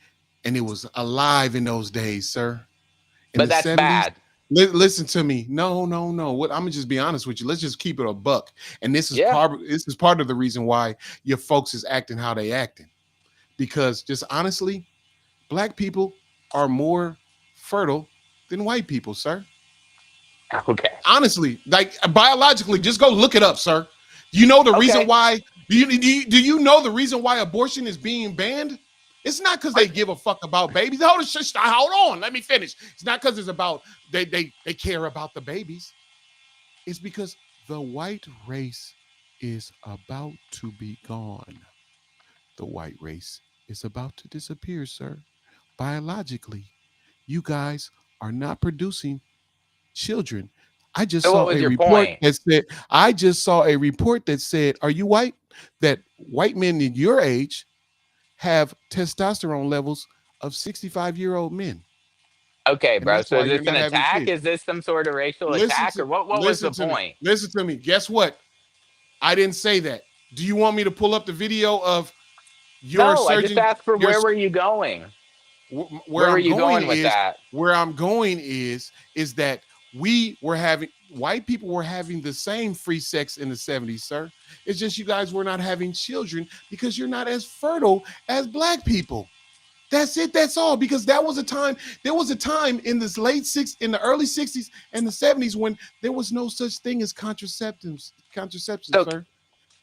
and it was alive in those days, sir. In But the that's 70s. bad. Listen to me. No, no, no. What I'm gonna just be honest with you. Let's just keep it a buck. And Yeah. this is part of the reason why your folks is acting how they acting. Because just honestly, black people are more fertile than white people, sir. Okay. Honestly, like biologically, just go look it up, sir. Do you know the reason Okay. why? Do you know the reason why abortion is being banned? It's not because they What? give a fuck about babies. Hold on, let me finish. It's not because it's about they care about the babies. It's because the white race is about to be gone. The white race is about to disappear, sir. Biologically, you guys are not producing children. I just So what saw was a your report point? that said, are you white? That white men in your age have testosterone levels of 65-year-old men. Okay, And bro. that's So why is you're this an not having attack? kids. Is this some sort of racial Listen attack, to or what was listen the to me. point? Listen to me. Guess what? I didn't say that. Do you want me to pull up the video of your No, I just surgeon asked for your where were you going? where Where were I'm you going going with is that? is that we were having white people were having the same free sex in the 70s, sir. It's just you guys were not having children because you're not as fertile as black people. That's it. That's all. Because that was a time. There was a time in this in the early 60s and the 70s when there was no such thing as contraception, So sir.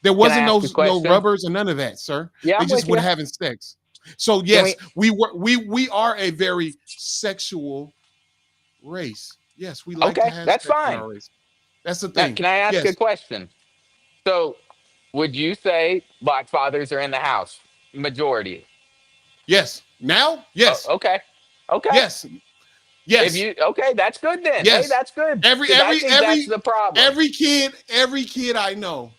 There can I wasn't ask a no question? rubbers and none of that, sir. Yeah, They I'm just with would you. having sex. So Can yes, we? we are a very sexual race. Yes, we like to Okay, have that's sex in fine. our race. That's the Now, thing. can I ask a Yes, question? So, would you say black fathers are in the house? Majority. Yes. Now? Oh, Yes. okay. Okay. Yes. If Yes. you okay, that's good then. Hey, Yes. that's good Every because I every think that's every the problem. every kid I know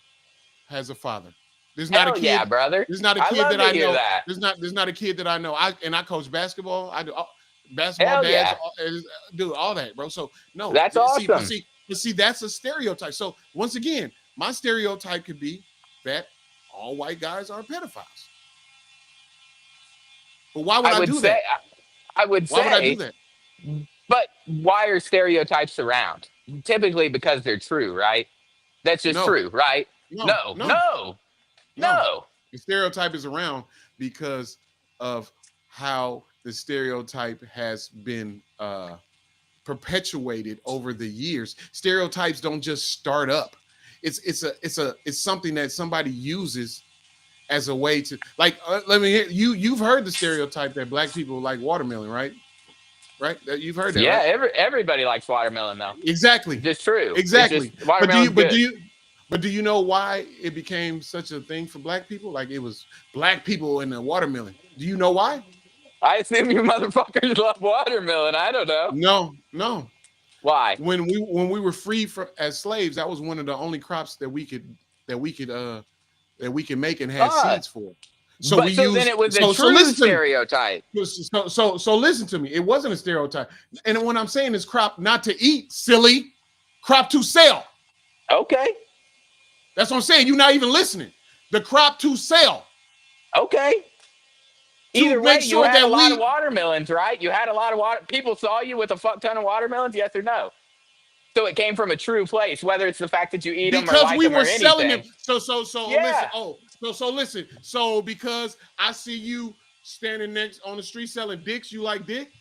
has a father. There's not a Hell yeah, kid. brother. There's not a I kid love that to I hear know. that. There's not a kid that I know. I coach basketball. I do basketball Hell dads. yeah. Do all that, bro. So no, That's awesome. see, that's a stereotype. So once again, my stereotype could be that all white guys are pedophiles. But why would I I would do say that? I would Why would I do say, that? but why are stereotypes around? Typically because they're true, right? That's just No, true, right? no, No, no, no, no. no. The stereotype is around because of how the stereotype has been perpetuated over the years. Stereotypes don't just start up. It's something that somebody uses as a way to like. Let me hear you. You've heard the stereotype that black people like watermelon, right? Right? You've heard that, Yeah, right? everybody likes watermelon though. Exactly, Just true. It's just exactly. But do you? watermelon's But do good. you? But do you know why it became such a thing for black people? Like it was black people and the watermelon. Do you know why? I assume you motherfuckers love watermelon. I don't know. No, no. Why? When we were free for, as slaves, that was one of the only crops that we could that we can make and had Ah, seeds for. So we but so then use it was a so true listen to me. stereotype. So listen to me. It wasn't a stereotype. And when I'm saying this crop not to eat, silly, crop to sell. Okay. That's what I'm saying. You're not even listening. The crop to sell Okay. to Either way, make you sure had a that lot of we watermelons, right? You had a lot of water. People saw you with a fuck ton of watermelons, yes or no? So it came from a true place, whether it's the fact that you eat them or because like we them or were selling them. anything. So listen. Yeah. So listen. So because I see you standing next on the street selling dicks, you like dick?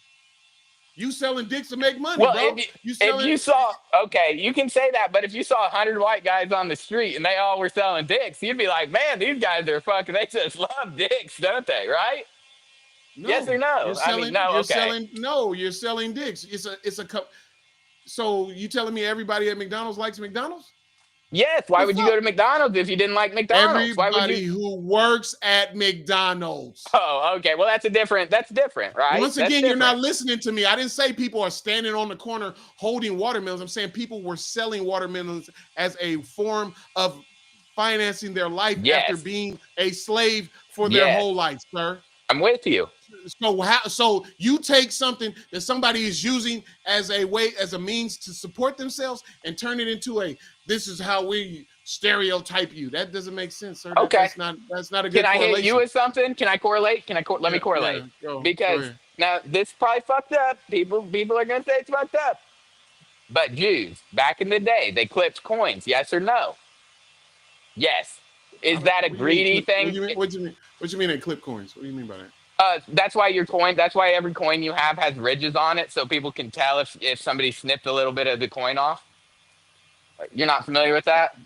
You selling dicks to make money, Well, bro. You if selling you saw, okay, you can say that, but if you saw 100 white guys on the street and they all were selling dicks, you'd be like, man, these guys are fucking. They just love dicks, don't they? Right? Yes or no. no? I mean, no. Okay. You're selling dicks. It's a cup. So you telling me everybody at McDonald's likes McDonald's? Yes. Why The would you go fuck? to McDonald's if you didn't like McDonald's? Why would you? Everybody who works at McDonald's. Oh, okay. Well, that's a different. That's different, right? Once That's again, you're not different. listening to me. I didn't say people are standing on the corner holding watermelons. I'm saying people were selling watermelons as a form of financing their life after Yes. being a slave for their Yes. whole life, sir. I'm with you. So you take something that somebody is using as a way, as a means to support themselves, and turn it into a this is how we stereotype you. That doesn't make sense, sir. Okay. That's not a Can good I hit you correlation. with something? Can I correlate? Let me Yeah, correlate go because ahead. now this probably fucked up. People are gonna say it's fucked up. But Jews back in the day, they clipped coins. Yes or no? Yes. I Is don't. that a What do you mean? greedy What do thing? you mean? What do you mean? What do you mean they clip coins? What do you mean by that? That's why your coin. That's why every coin you have has ridges on it, so people can tell if somebody snipped a little bit of the coin off. You're not familiar with that?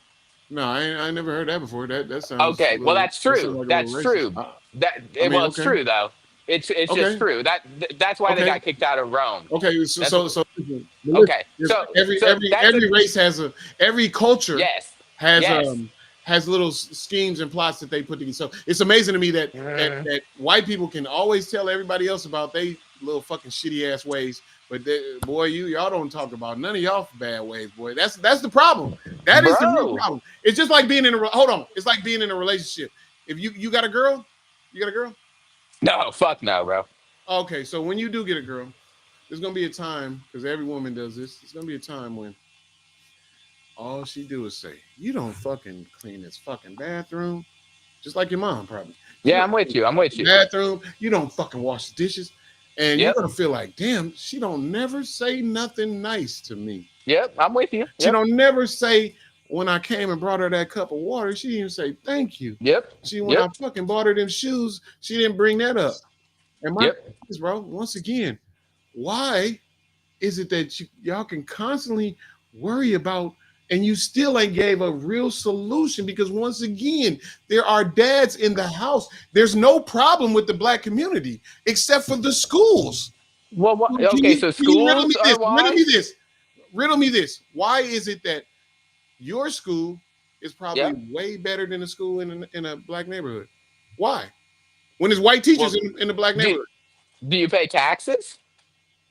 No, I never heard that before. That sounds a Okay, well little. that's That sounds true. like a little That's racist. true. That I mean, well, it's okay, true though. It's just okay, true. That's why they okay, got kicked out of Rome. okay. So That's so so. Listen, but listen, okay. every So every that's a every race has every culture yes, has yes. has little schemes and plots that they put together. So it's amazing to me that Mm. that white people can always tell everybody else about they little fucking shitty ass ways, but boy, y'all don't talk about none of y'all bad ways, boy. That's the problem. That is the real Bro. problem. It's just like being in a hold on. It's like being in a relationship. If you got a girl, you got a girl. No, fuck no, bro. Okay, so when you do get a girl, there's gonna be a time because every woman does this. There's gonna be a time when all she do is say, "You don't fucking clean this fucking bathroom." Just like your mom, probably. You Yeah, don't I'm with clean you. I'm the with fucking you. bathroom. You don't fucking wash the dishes. And you're Yep. gonna feel like, damn, she don't never say nothing nice to me. Yep. I'm with you. She Yep. don't never say when I came and brought her that cup of water, she didn't even say thank you. Yep. She when I Yep. fucking bought her them shoes, she didn't bring that up. And my Yep. thing is, bro, once again, why is it that y'all can constantly worry about and you still ain't gave a real solution? Because once again, there are dads in the house. There's no problem with the black community except for the schools. Well, what, Can okay. you, So can you riddle me schools are this? Riddle why? me this. Riddle me this. Why is it that your school is probably Yep. way better than a school in a black neighborhood. Why? When there's white teachers Well, in the black do, neighborhood. do you pay taxes?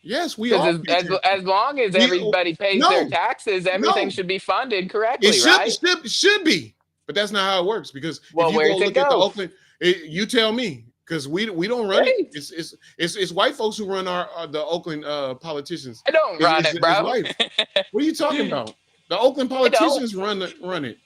Yes, we Because all pay taxes. as long as We everybody pays their no, taxes, everything no. should be funded It correctly, should right? should be, but that's not how it works. Because if Well, you go where's it look at the go? Oakland, you tell me because we don't run it. Hey, It's white folks who run our the Oakland politicians. I don't run it, Is bro. white. What are you talking about? The Oakland I don't. politicians run it.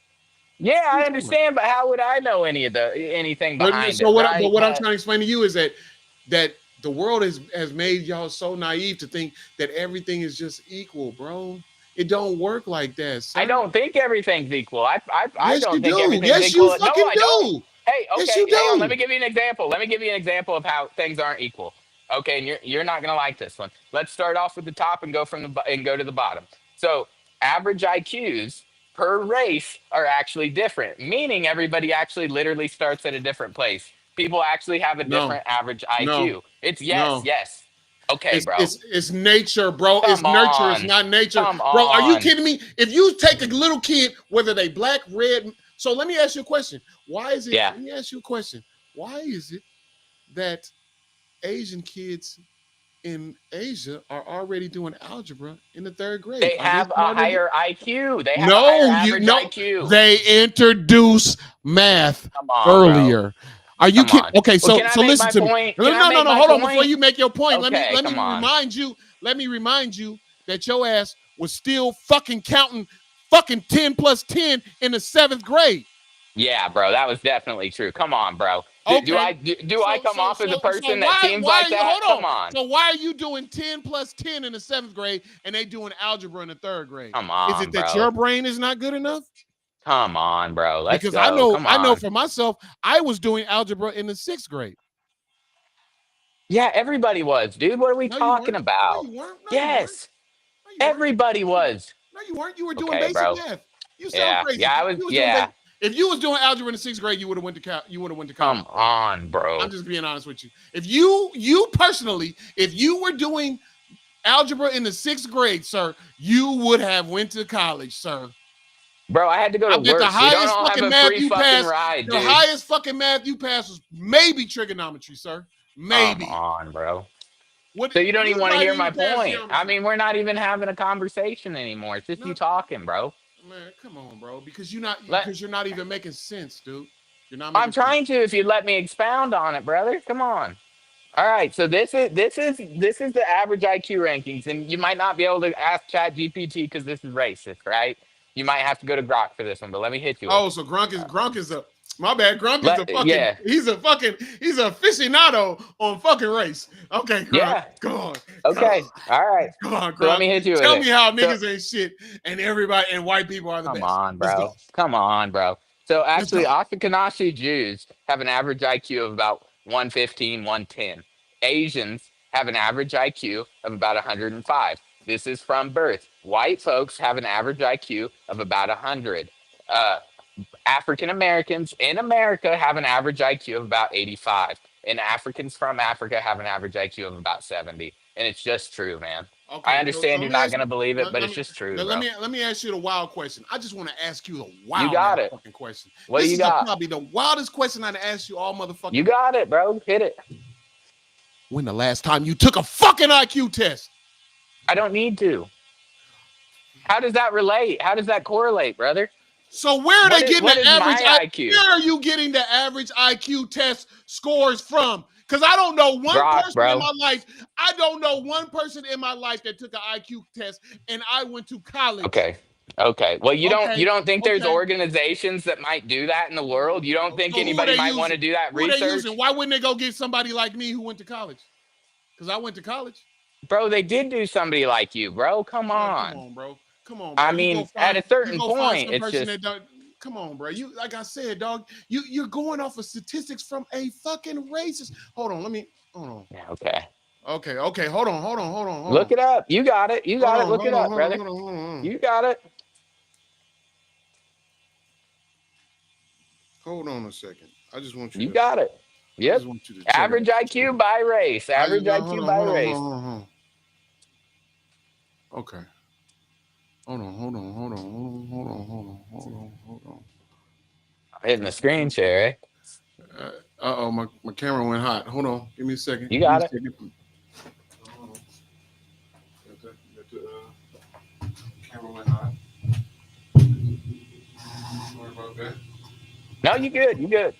Yeah, What are you I talking about? understand, but how would I know anything But behind so it, what? But right? what I'm trying to explain to you is that the world has made y'all so naive to think that everything is just equal, bro. It don't work like that, I sir. don't think everything's equal. I Yes, you don't think do. everything's Yes, you equal. No, fucking I don't. do. Hey, Yes, okay, you hang on. Let do. me give you an example. Let me give you an example of how things aren't equal. Okay, and you're not gonna like this one. Let's start off with the top and go and go to the bottom. So average IQs per race are actually different, meaning everybody actually literally starts at a different place. People actually have a No, different average no, IQ. It's yes, no. yes. Okay, bro. It's nature, bro. It's Come nurture. It's on. not nature, Come bro. Are you on. kidding me? If you take a little kid, whether they black, red, so let me ask you a question. Why is it? Yeah. Let me ask you a question. Why is it that Asian kids in Asia are already doing algebra in the third grade? They Are they have a smarter? higher IQ. They have a higher No, you average no. IQ. They introduce math Come on, bro. earlier. Are you Come kidding? on. Okay, Well, can I so make listen my to me. point? No, Can I no, no, make no. my Hold on. Before point? you make your point, Okay, let come me on. remind you. Let me remind you that your ass was still fucking counting fucking 10 plus 10 in the seventh grade. Yeah, bro, that was definitely true. Come on, bro. Okay. Do I come off as a So person that seems why like are you that? hold Come on? on. So why are you doing 10 plus 10 in the seventh grade and they doing algebra in the third grade? Come Is it on, that bro. your brain is not good enough? Come on, bro. Let's Because go. Come I know on. for myself, I was doing algebra in the sixth grade. Yeah, everybody was, dude. What are we No, you talking weren't. No, about? you weren't. No, you weren't. Yes, No, you weren't. everybody was. No, you weren't. You were doing Okay, basic bro. math. You sound Yeah, crazy. yeah, I was. You was doing Yeah, if you was doing algebra in the sixth grade, you would have went to you would have went to college, come bro. on, I'm bro. just being honest with you. If you personally, if you were doing algebra in the sixth grade, sir, you would have went to college, sir. Bro, I had to go I to bet the work. We don't highest all have fucking a math free you fucking passed, ride, the dude. highest fucking math you passed was maybe trigonometry, sir. Come Maybe. on, bro. What So you don't you even want to probably hear didn't my even pass point. I geometry. mean, we're not even having a conversation anymore. It's just you No, talking, bro. man, come on, bro. Let Because you're not even making sense, dude. You're not I'm making sense. trying to if you'd let me expound on it, brother. Come on. All right, so this is the average IQ rankings, and you might not be able to ask Chat GPT because this is racist, right? You might have to go to Grok for this one, but let me hit you with Oh, it. so Grunk is a my bad. Grunk is a fucking Yeah, he's a aficionado on fucking race. Okay, Grunk. yeah, Go on. Go on. okay, all right. Go on, So let Grunk. me hit you with Tell me it. how So niggas ain't shit and everybody and white people are the come best. on, Let's go. bro. Come on, bro. So Let's actually, go. Ashkenazi Jews have an average IQ of about 115, 110. Asians have an average IQ of about 105. This is from birth. White folks have an average IQ of about 100. Uh, African Americans in America have an average IQ of about 85. And Africans from Africa have an average IQ of about 70. And it's just true, man. I Okay, so understand let you're me not ask going you. to believe it, but it's just true, Let bro. me ask you the wild question. I just want to ask you the You wild ass got it. fucking question. What do This you is the got? probably the wildest question I'd ask you all You motherfucking. got it, bro. Hit it. When the last time you took a fucking IQ test? I don't need to. How does that relate? How does that correlate, brother? So where are they getting What the is average? my IQ? Where are you getting the average IQ test scores from? Because I don't know one Grok, person in bro. my life. I don't know one person in my life that took an IQ test and I went to college. Okay. Okay. Well, you Okay, don't think there's okay. organizations that might do that in the world? You don't think So who are anybody they might want to using? do that Who are they using? research? Why wouldn't they go get somebody like me who went to college? Because I went to college. Bro, they did do somebody like you, bro. Come Man, come on. on, bro. Come on, bro. I mean, at a You certain go find point, some it's person just that don't. Come on, bro. You like I said, dog. You're going off of statistics from a fucking racist. Hold on, let me. Hold on. yeah, okay. Okay, okay. Hold on, hold Look on, it up. You got it. You hold got it. on, Look hold it on, up, hold on, brother. hold on, hold on. You got it. Hold on a second. I just want you You to. got it. I just Yep. want you to check out Average something. IQ by race. I just Average hold IQ on, by hold on, hold race. on, hold on. Okay. Hold on, hold on, hold on, hold on, hold on, hold on, hold on, hold on. Hitting the screen share, eh? Uh oh, my camera went hot. Hold on, give me a second. You Give me a got it. second. Hold on. Camera went hot. Sorry about that. No, you good. You good.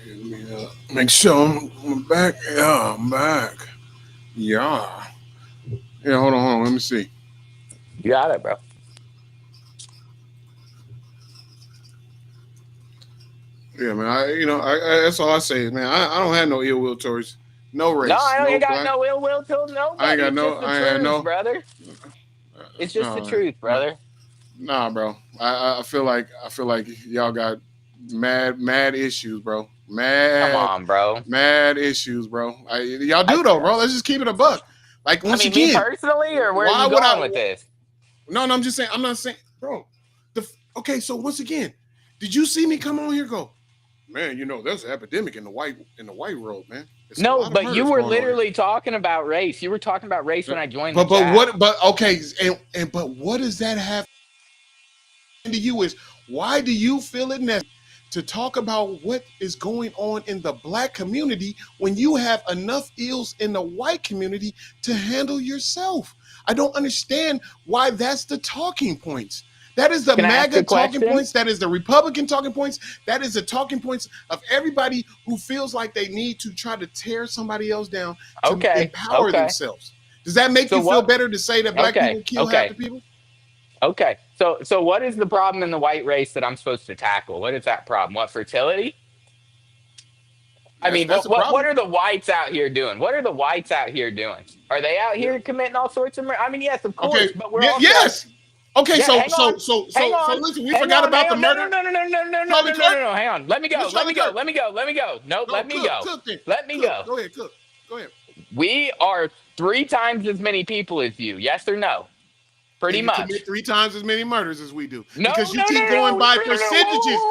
Let me make sure I'm back. Yeah, I'm back. Yeah. Yeah, hold on, hold on. Let me see. You got it, bro. Yeah, man. That's all I say, man. I don't have no ill will towards no No, race, I no ain't got black. no ill will to I ain't nobody. got It's no. just the I ain't had truth, no. brother. It's just the No, man. truth, No, brother. nah, bro. I feel like y'all got mad issues, bro. Come on, bro. Mad issues, bro. Y'all I, do though, bro. Let's just keep it a buck. Like I once mean, me again, personally, or where are why you would I? going with this? No, I'm just saying. I'm not saying, bro. Okay, so once again, did you see me come on here? Go, man. There's an epidemic in the white world, man. It's a No, lot of but you murders were going on literally talking about race. You were talking about race here. when I joined the But chat. what? But okay, but what does that have to you? Is why do you feel it necessary to talk about what is going on in the black community when you have enough ills in the white community to handle yourself? I don't understand why that's the talking points. That is the Can I ask a MAGA talking question? points. That is the Republican talking points. That is the talking points of everybody who feels like they need to try to tear somebody else down to Okay, empower okay. themselves. Does that make So you feel what? better to say that black Okay, people kill half okay, the people? okay. So what is the problem in the white race that I'm supposed to tackle? What is that problem? What, fertility? I mean, That's what a what what problem. are the whites out here doing? What are the whites out here doing? Are they out Yeah. here committing all sorts of I mean, yes, of Okay. course, but we're also Yes. Okay. yeah. So Hang so on, so hang so so on, listen. We hang forgot on, hang about the on. No, murder. no, no, no, no, no, no, no, Charlie no, no, Kirk. no, no. Hang on. Let me go. What's Let Charlie me go. Kirk? Let me go. Let me go. Nope. No, Let me go. cook then. Let me Cook. go. Go ahead. Cook. Go ahead. We are three times as many people as you. Yes or no? Pretty And you commit much. 3 times as many murders as we do No, because you no, no, keep no, going no, no, by no, no, no. Whoa, percentages.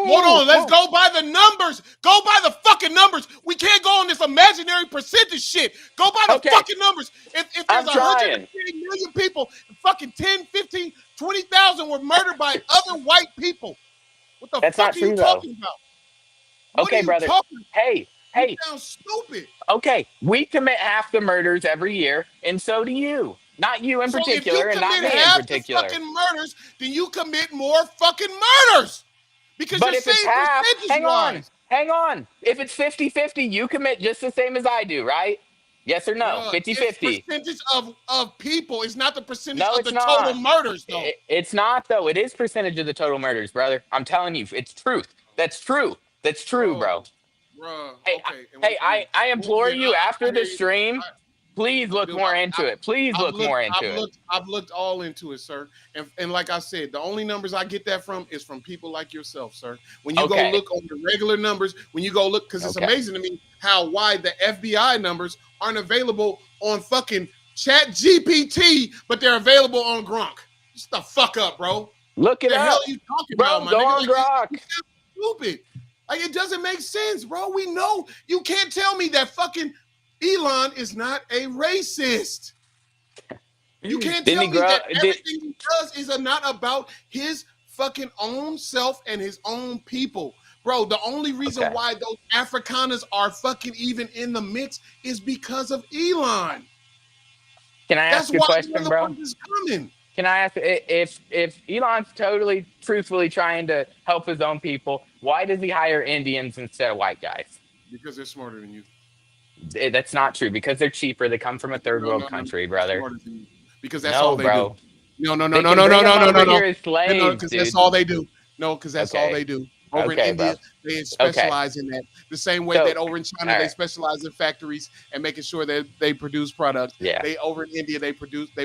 Hold whoa, whoa, on. whoa, Let's whoa. go by the numbers. Go by the fucking numbers. We can't go on this imaginary percentage shit. Go by the Okay, fucking numbers. If there's I'm trying. 150 million people, fucking 10, 15, 20,000 were murdered by other white people. What the That's fuck not are you true though. talking about? What are Okay, you brother. talking about? Hey, You hey. sound stupid. Okay, we commit half the murders every year, and so do you. Not you in So if you particular, and not commit me in half the particular. fucking murders, then you commit more fucking murders because But you're if it's saying half, percentage wise. hang on. If it's 50-50, you commit just the same as I do, right? Yes or no? Bruh, it's 50-50. percentage of people. It's not the percentage No, of it's the total not. murders, though. It's not, though. It is percentage of the total murders, brother. I'm telling you, it's truth. That's true. That's true, Bro, bro. bruh. Hey, Okay, and hey, once again, I implore you I after hear the you. stream, please look Dude, more into it. Please look more into it. I've looked all into it, sir. And like I said, the only numbers I get that from is from people like yourself, sir. When you go Okay. look on the regular numbers, when you go look, because it's Okay. amazing to me how wide the FBI numbers aren't available on fucking Chat GPT, but they're available on Gronk. Just the fuck up, bro. Look it The hell up. are you talking about, Bro, my go nigga? on Like Grok. you sound stupid. Like it doesn't make sense, bro. We know you can't tell me that fucking Elon is not a racist. You can't Didn't tell he me grow that everything he does is not about his fucking own self and his own people. Bro, the only reason Okay. why those Afrikaners are fucking even in the mix is because of Elon. Can I That's ask a why the question, other bro? ones is coming. Can I ask if Elon's totally truthfully trying to help his own people, why does he hire Indians instead of white guys? Because they're smarter than you. That's not true because they're cheaper. They come from a third No, world no, no, no. country, They're brother. smarter than you. Because that's all No, they do. bro. No, no, no, They no, can no, bring no, no, them no, no, over no. here as No, slaves, because that's dude. all they do. No, because that's all Okay. they do. Over in Okay, India, bro. they Okay. specialize in that. The same way that So, over in China, all they right. specialize in factories and making sure that they produce products. Yeah. They over in India, they Yeah.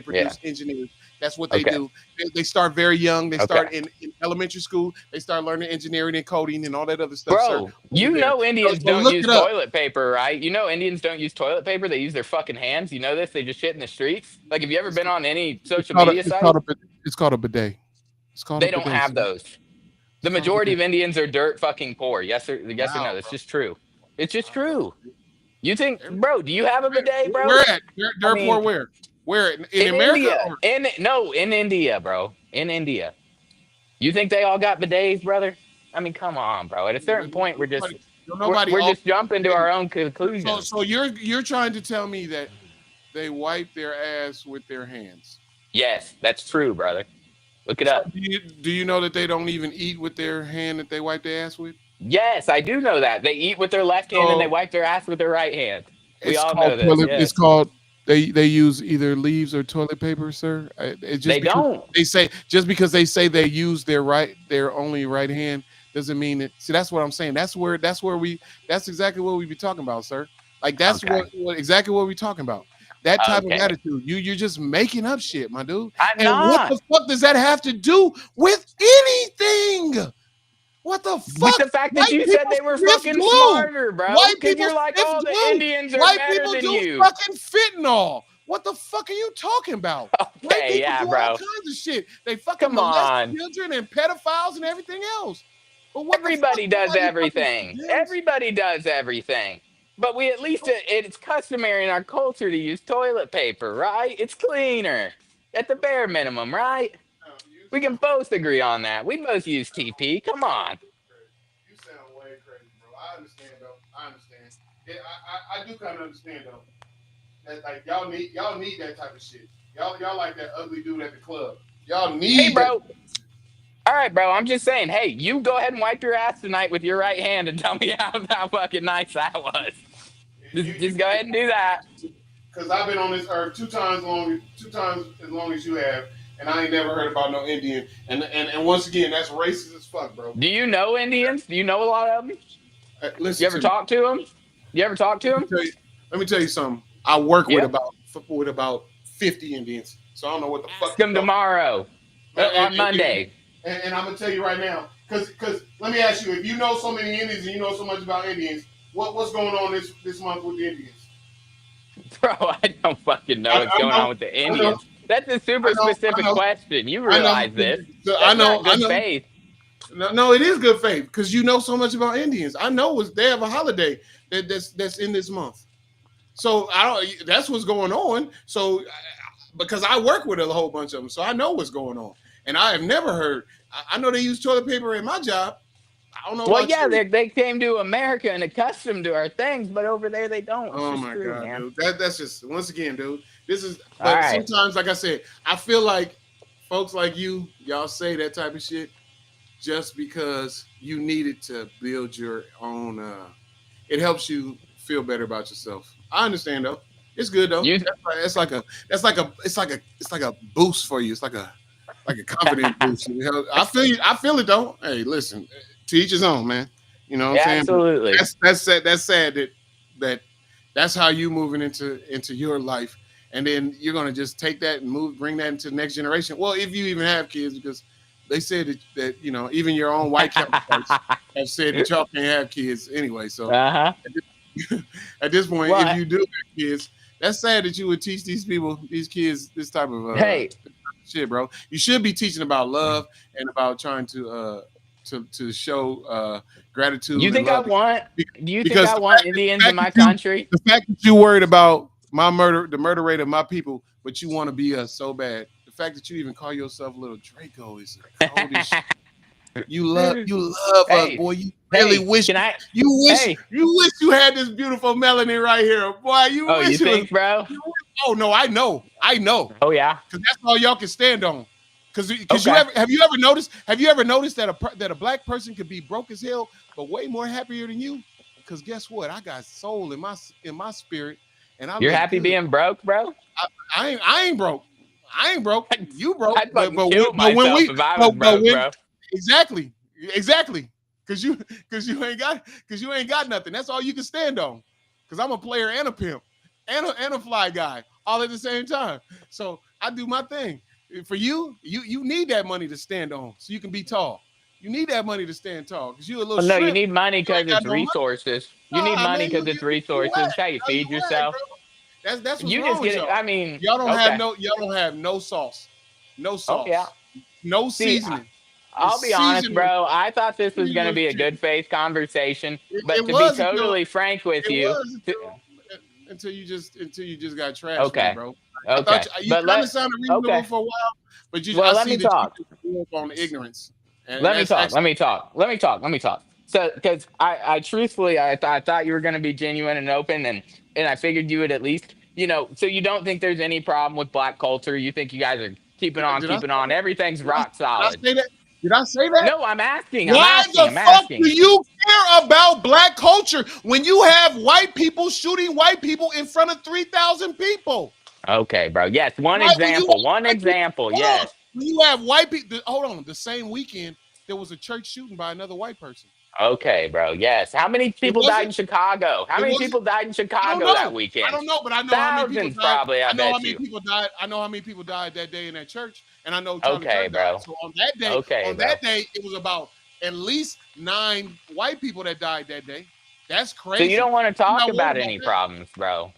produce engineers. That's what they Okay. do. They start very young. They Okay. start in elementary school. They start learning engineering and coding and all that other stuff, sir. Bro, Over you there. know So, Indians so don't look use it up. toilet paper, right? You know Indians don't use toilet paper. They use their fucking hands. You know this? They just shit in the streets. Like, have you ever It's, been on any it's social called a media it's called site? a it's called a bidet. It's called a They don't bidet, have sir. those. It's The called a majority bidet. of Indians are dirt fucking poor. Yes or Wow, no? That's bro. just true. It's just Wow, true. bro. You think, Every- bro, do you have a bidet, bro? Where at? I Dirt mean, poor where? Where in in America India. or In no, in India, bro. In India. You think they all got bidets, brother? I mean, come on, bro. At a certain point, nobody, we're, nobody we're all just jumping to our own so conclusions. so you're trying to tell me that they wipe their ass with their hands. Yes, that's true, brother. Look it So up. do you know that they don't even eat with their hand that they wipe their ass with? Yes, I do know that. They eat with their left hand and they So wipe their ass with their right hand. We it's all called know this. toilet. It's Yes. called they use either leaves or toilet paper, sir. It's They just because don't. they say they use their only right hand doesn't mean that. See, that's what I'm saying. That's exactly what we be talking about, sir. Like that's Okay. what exactly what we talking about. That type of Okay. attitude. You're just making up shit, my dude. I'm And what not. the fuck does that have to do with anything? What the With fuck? the fact that White you said people they were sniff fucking glue. smarter, bro. White Because people you're like, sniff oh, the glue. Indians are White better people than do you. fucking fentanyl. What the fuck are you talking about? White Okay, people yeah, do all bro. kinds of shit. They fucking Come molest on. children and pedophiles and everything else. But what the fuck? Everybody does Nobody fucking everything. condemns. Everybody does everything. But we at least it's customary in our culture to use toilet paper, right? It's cleaner at the bare minimum, right? You We can sound both agree on that. We both use TP. Come on. crazy. You sound way crazy, bro. I understand though. I understand. Yeah, I do kind of understand though. That like y'all need that type of shit. Y'all like that ugly dude at the club. Y'all Hey, need that. bro. All right, bro. I'm just saying. Hey, you go ahead and wipe your ass tonight with your right hand and tell me how fucking nice that was. You Just go ahead and do that. because I've been on this earth two times as long as you have, and I ain't never heard about no Indian. And once again, that's racist as fuck, bro. Do you know Indians? Do you know a lot of them? You Listen ever to me. talk to them? You ever talk to Let me them? tell you. Let me tell you something. I work Yeah. with about 50 Indians, so I don't know what the fuck Ask you them talking. tomorrow, And, and, on and, Monday. and I'm gonna tell you right now, because let me ask you, if you know so many Indians and you know so much about Indians, what's going on this month with the Indians? Bro, I don't fucking know what's I going know, on with the I know, Indians. That's a I super know, I specific know, question. You I know, realize this. so I That's know, not I good know. faith. No, no, it is good faith because you know so much about Indians. I know they have a holiday that's in this month. So I don't. That's what's going on. So because I work with a whole bunch of them, so I know what's going on. And I have never heard. I know they use toilet paper in my job. I don't know Well, about yeah, you. they came to America and accustomed to our things, but over there they don't. It's Oh just my true, god, man. dude. That's just once again, dude. This is. All But right. sometimes, like I said, I feel like folks like y'all say that type of shit just because you needed to build your own. It helps you feel better about yourself. I understand though. It's good though. You It's like a boost for you. It's like a confidence boost. You know? I feel you. I feel it though. Hey, listen, to each his own, man. You know what I'm saying? But absolutely. that's sad. That's sad that that's how you moving into your life, and then you're gonna just take that and bring that into the next generation. Well, if you even have kids, because they said that even your own white counterparts have said that y'all can't have kids anyway. So Uh-huh. at this point, if What? you do have kids, that's sad that you would teach these kids, this type of Hey, shit, bro. You should be teaching about love and about trying to show you gratitude and think I love want Be- do you think because I want Indians in my country? the fact that you worried about the murder rate of my people, but you want to be us so bad. The fact that you even call yourself little Draco is the coldest. You love us, Hey, boy. You really hey, wish can I you wish hey. you wish you had this beautiful melanin right here, boy. You Oh, you wish it was. think, bro? Oh no, I know, Oh yeah. because that's all y'all can stand on. Because you Okay. ever noticed that that a black person could be broke as hell, but way more happier than you? Because guess what? I got soul in my spirit, and I You're look happy good. being broke, bro? I ain't broke. I ain't broke. You broke, I'd fucking but kill when myself we if I was but broke, when bro. exactly. Cause you cause you ain't got nothing. That's all you can stand on. Cause I'm a player and a pimp and a fly guy all at the same time. So I do my thing. For you, you need that money to stand on so you can be tall. You need that money to stand tall because you a little Well, no, you shrimp. need money You because ain't got it's no money. resources. You need Nah, money man, because it's you resources. whack. It's how you No, you feed whack, yourself. bro. That's what's You wrong just with get it. y'all. I mean, okay. Y'all don't have no sauce. No Oh, yeah. sauce. No See, seasoning. The I'll be honest, seasoning, bro. I thought this was seasoning going to was be a chicken. good faith conversation. It But to be was until totally frank with it you, was until you just got trash me, okay. bro. I thought Okay. you But kind of sounded reasonable okay. for a while, but I Well, let see me that you talk. just grew up on the ignorance, and Let me that's talk. Let actually me talk. Let me talk. Let me talk. So, because I truthfully, I thought you were going to be genuine and open, and I figured you would at least, so you don't think there's any problem with black culture. You think you guys are did I say keeping on. that? Everything's Did I, rock did I solid. say that? Did I say that? No, I'm asking. I'm Why asking. the I'm fuck do asking. you care about black culture when you have white people shooting white people in front of 3,000 people? Okay, bro. Yes, one Right? When you example. have One white people, example. hold on. Yes. When you have white people, hold on. The same weekend, there was a church shooting by another white person. Okay, bro. Yes. How many It people died wasn't. in Chicago? How It many wasn't. people died in I don't Chicago that know. I weekend? don't know, but I know how many people Thousands, died. probably. I I know how bet many you. people died. I know how many people died that day in that church, and I know Charlie Okay, Kirk died. bro. So Okay, on bro. that day, it was about at least 9 white people that died that day. That's So you crazy. don't want to I'm talk not worried about about any that. problems, bro?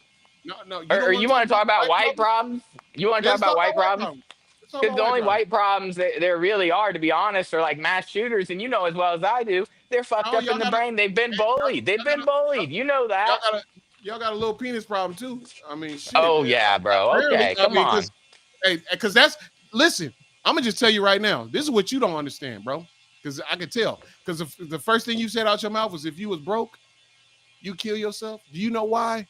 No, no, you Or don't want you to talk want to about talk the about white white problems. problems? You want to talk Let's about talk white about white problems? problems. Let's talk Because about the white only problems. white problems that there really are, to be honest, are like mass shooters. And you know as well as I do, they're fucked No, up in y'all the gotta. brain. They've been Hey, bullied. They've been bullied. You know y'all that. gotta, y'all got a little penis problem too. I mean, shit. Oh, yeah, bro. Apparently, Okay, I come mean, on. because that's listen. I'm gonna just tell you right now. This is what you don't understand, bro. Because I can tell. Because the first thing you said out your mouth was, "If you was broke, you kill yourself." Do you know why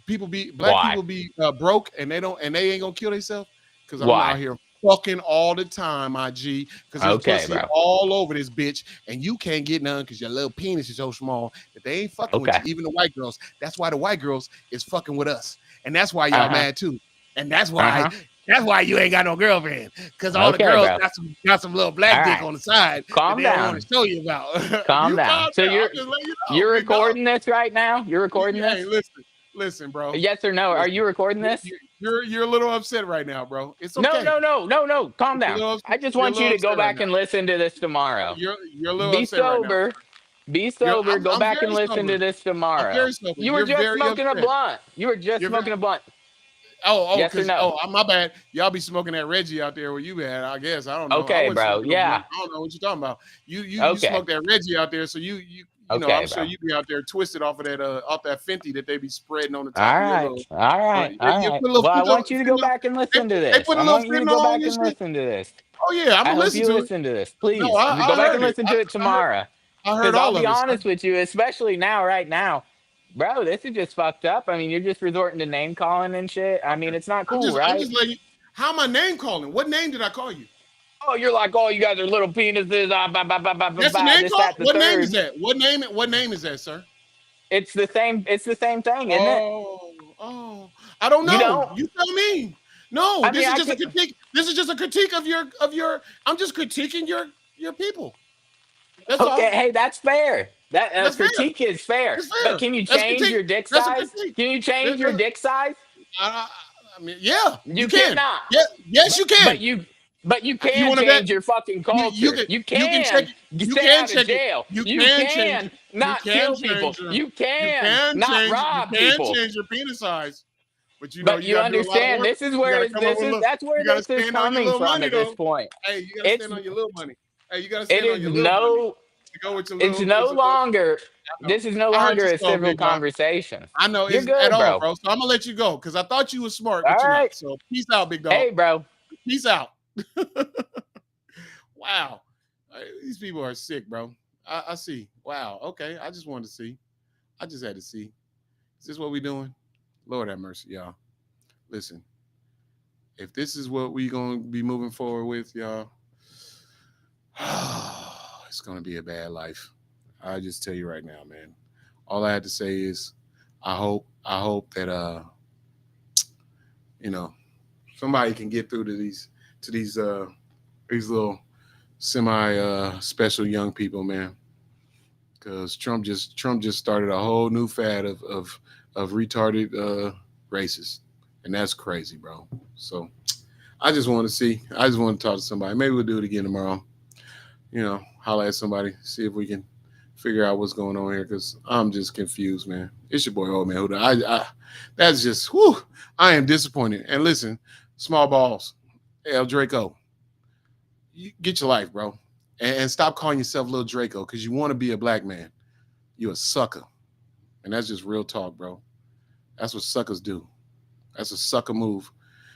black Why? people be broke and they ain't gonna kill themselves? Because I'm out Why? here fucking all the time, my G. Because there's Okay, pussy bro. all over this bitch, and you can't get none because your little penis is so small that they ain't fucking with Okay. you. Even the white girls. That's why the white girls is fucking with us, and that's why Uh y'all huh. mad too. And that's Uh why huh. you ain't got no girlfriend because all the Okay, girls bro. got some little All black dick right. on the side that Calm they don't want down. to show you about. Calm You down. calm So down. I'm just letting you know, you're big dog. recording this right now? You're recording Hey, this? listen, bro. Yes or no? Are Listen, you recording this? you're a little upset right now, bro. It's No, okay. no, no, no, no. Calm down. I just You're a want you little to go upset right back now. and listen to this tomorrow. You're a little Be upset right now, sober. sir. Be sober. Go I'm back and very listen to sober. this I'm tomorrow. very sober. You were You're just very smoking a upset. blunt. You were just You're very smoking a blunt. Yes or because no? my bad. Y'all be smoking that Reggie out there where you at. I guess I don't know. I Okay, wasn't bro. smoking no Yeah. blunt. I don't know what you're talking about. You Okay. smoke that Reggie out there, so I'm Okay, sure bro. you be out there twisted off that Fenty that they be spreading on the top All of your right. little. All right. All You right. put a little Well, I want you to go back and listen to they this. put a I little want you to go fentanyl on back your and shit. listen to this. Oh yeah, I'm I gonna hope listen you to it. listen to this. No, Please go I back heard and it. listen to it tomorrow. I heard Because I'll all be of it, sir. honest with you, especially now, right now, bro, this is just fucked up. I mean, you're just resorting to name calling and shit. I mean, Okay. it's not cool, I'm right? just letting you. How am I name calling? What name did I call you? Oh, you're like, oh, you guys are little penises, That's the name this, call. that, the What name is third. that? What name is that, sir? It's the same. It's the same thing, isn't it? Oh. I don't You know. don't. You tell me. No, I mean, this is I just a can. critique. This is just a critique of your. I'm just critiquing your people. That's Okay, all. hey, that's fair. That That's fair. critique is fair. It's But fair. can you That's change critique. your dick That's a size? critique. Can you change There- your there- dick size? I, I mean, yeah, you You can. cannot. Yeah, yes, But you but can. you but you You can want to bet? change your fucking You culture. can You you can check can it. You stay can out of check it. jail. You You can change can it. You not can kill people. change your You can not you rob can people. change your penis size. But But you you gotta do a lot of understand work. this is You where gotta come up this with a is little. that's where You gotta this is stand on your coming little from money at this though. point. Hey, you gotta It's stand on your little money. Hey, you gotta it stand on is your little money no to go with your it's little. no It's a little. longer I know. this is no I heard longer your a soul, civil big dog. conversation. I know You're it's at good, all, bro. bro. So I'm gonna let you go because I thought you were smart, All but you're right. not. So peace out, big dog. Hey, bro. Peace out. Wow. These people are sick, bro. I see. Wow. Okay. I just wanted to see. I just had to see. Is this what we doing? Lord have mercy, y'all. Listen, if this is what we gonna be moving forward with, y'all, it's gonna be a bad life. I just tell you right now, man. All I had to say is, I hope that you know, somebody can get through to these little semi special young people, man. because Trump just started a whole new fad of retarded racists, and that's crazy, bro. So I just want to talk to somebody. Maybe we'll do it again tomorrow. Holler at somebody, see if we can figure out what's going on here because I'm just confused, man. It's your boy, Old Man Huda. That's just, whew, I am disappointed. And listen, small balls, El Draco, you get your life, bro. And stop calling yourself Little Draco because you want to be a black man. You're a sucker. And that's just real talk, bro. That's what suckers do. That's a sucker move.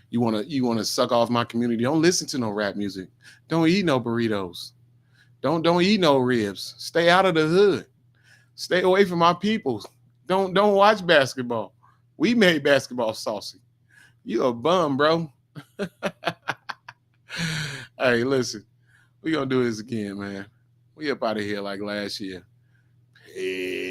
You wanna suck off my community. Don't listen to no rap music. Don't eat no burritos. Don't eat no ribs. Stay out of the hood. Stay away from my people. Don't watch basketball. We made basketball saucy. You a bum, bro. Hey, listen, we gonna do this again, man. We up out of here like last year. Peace.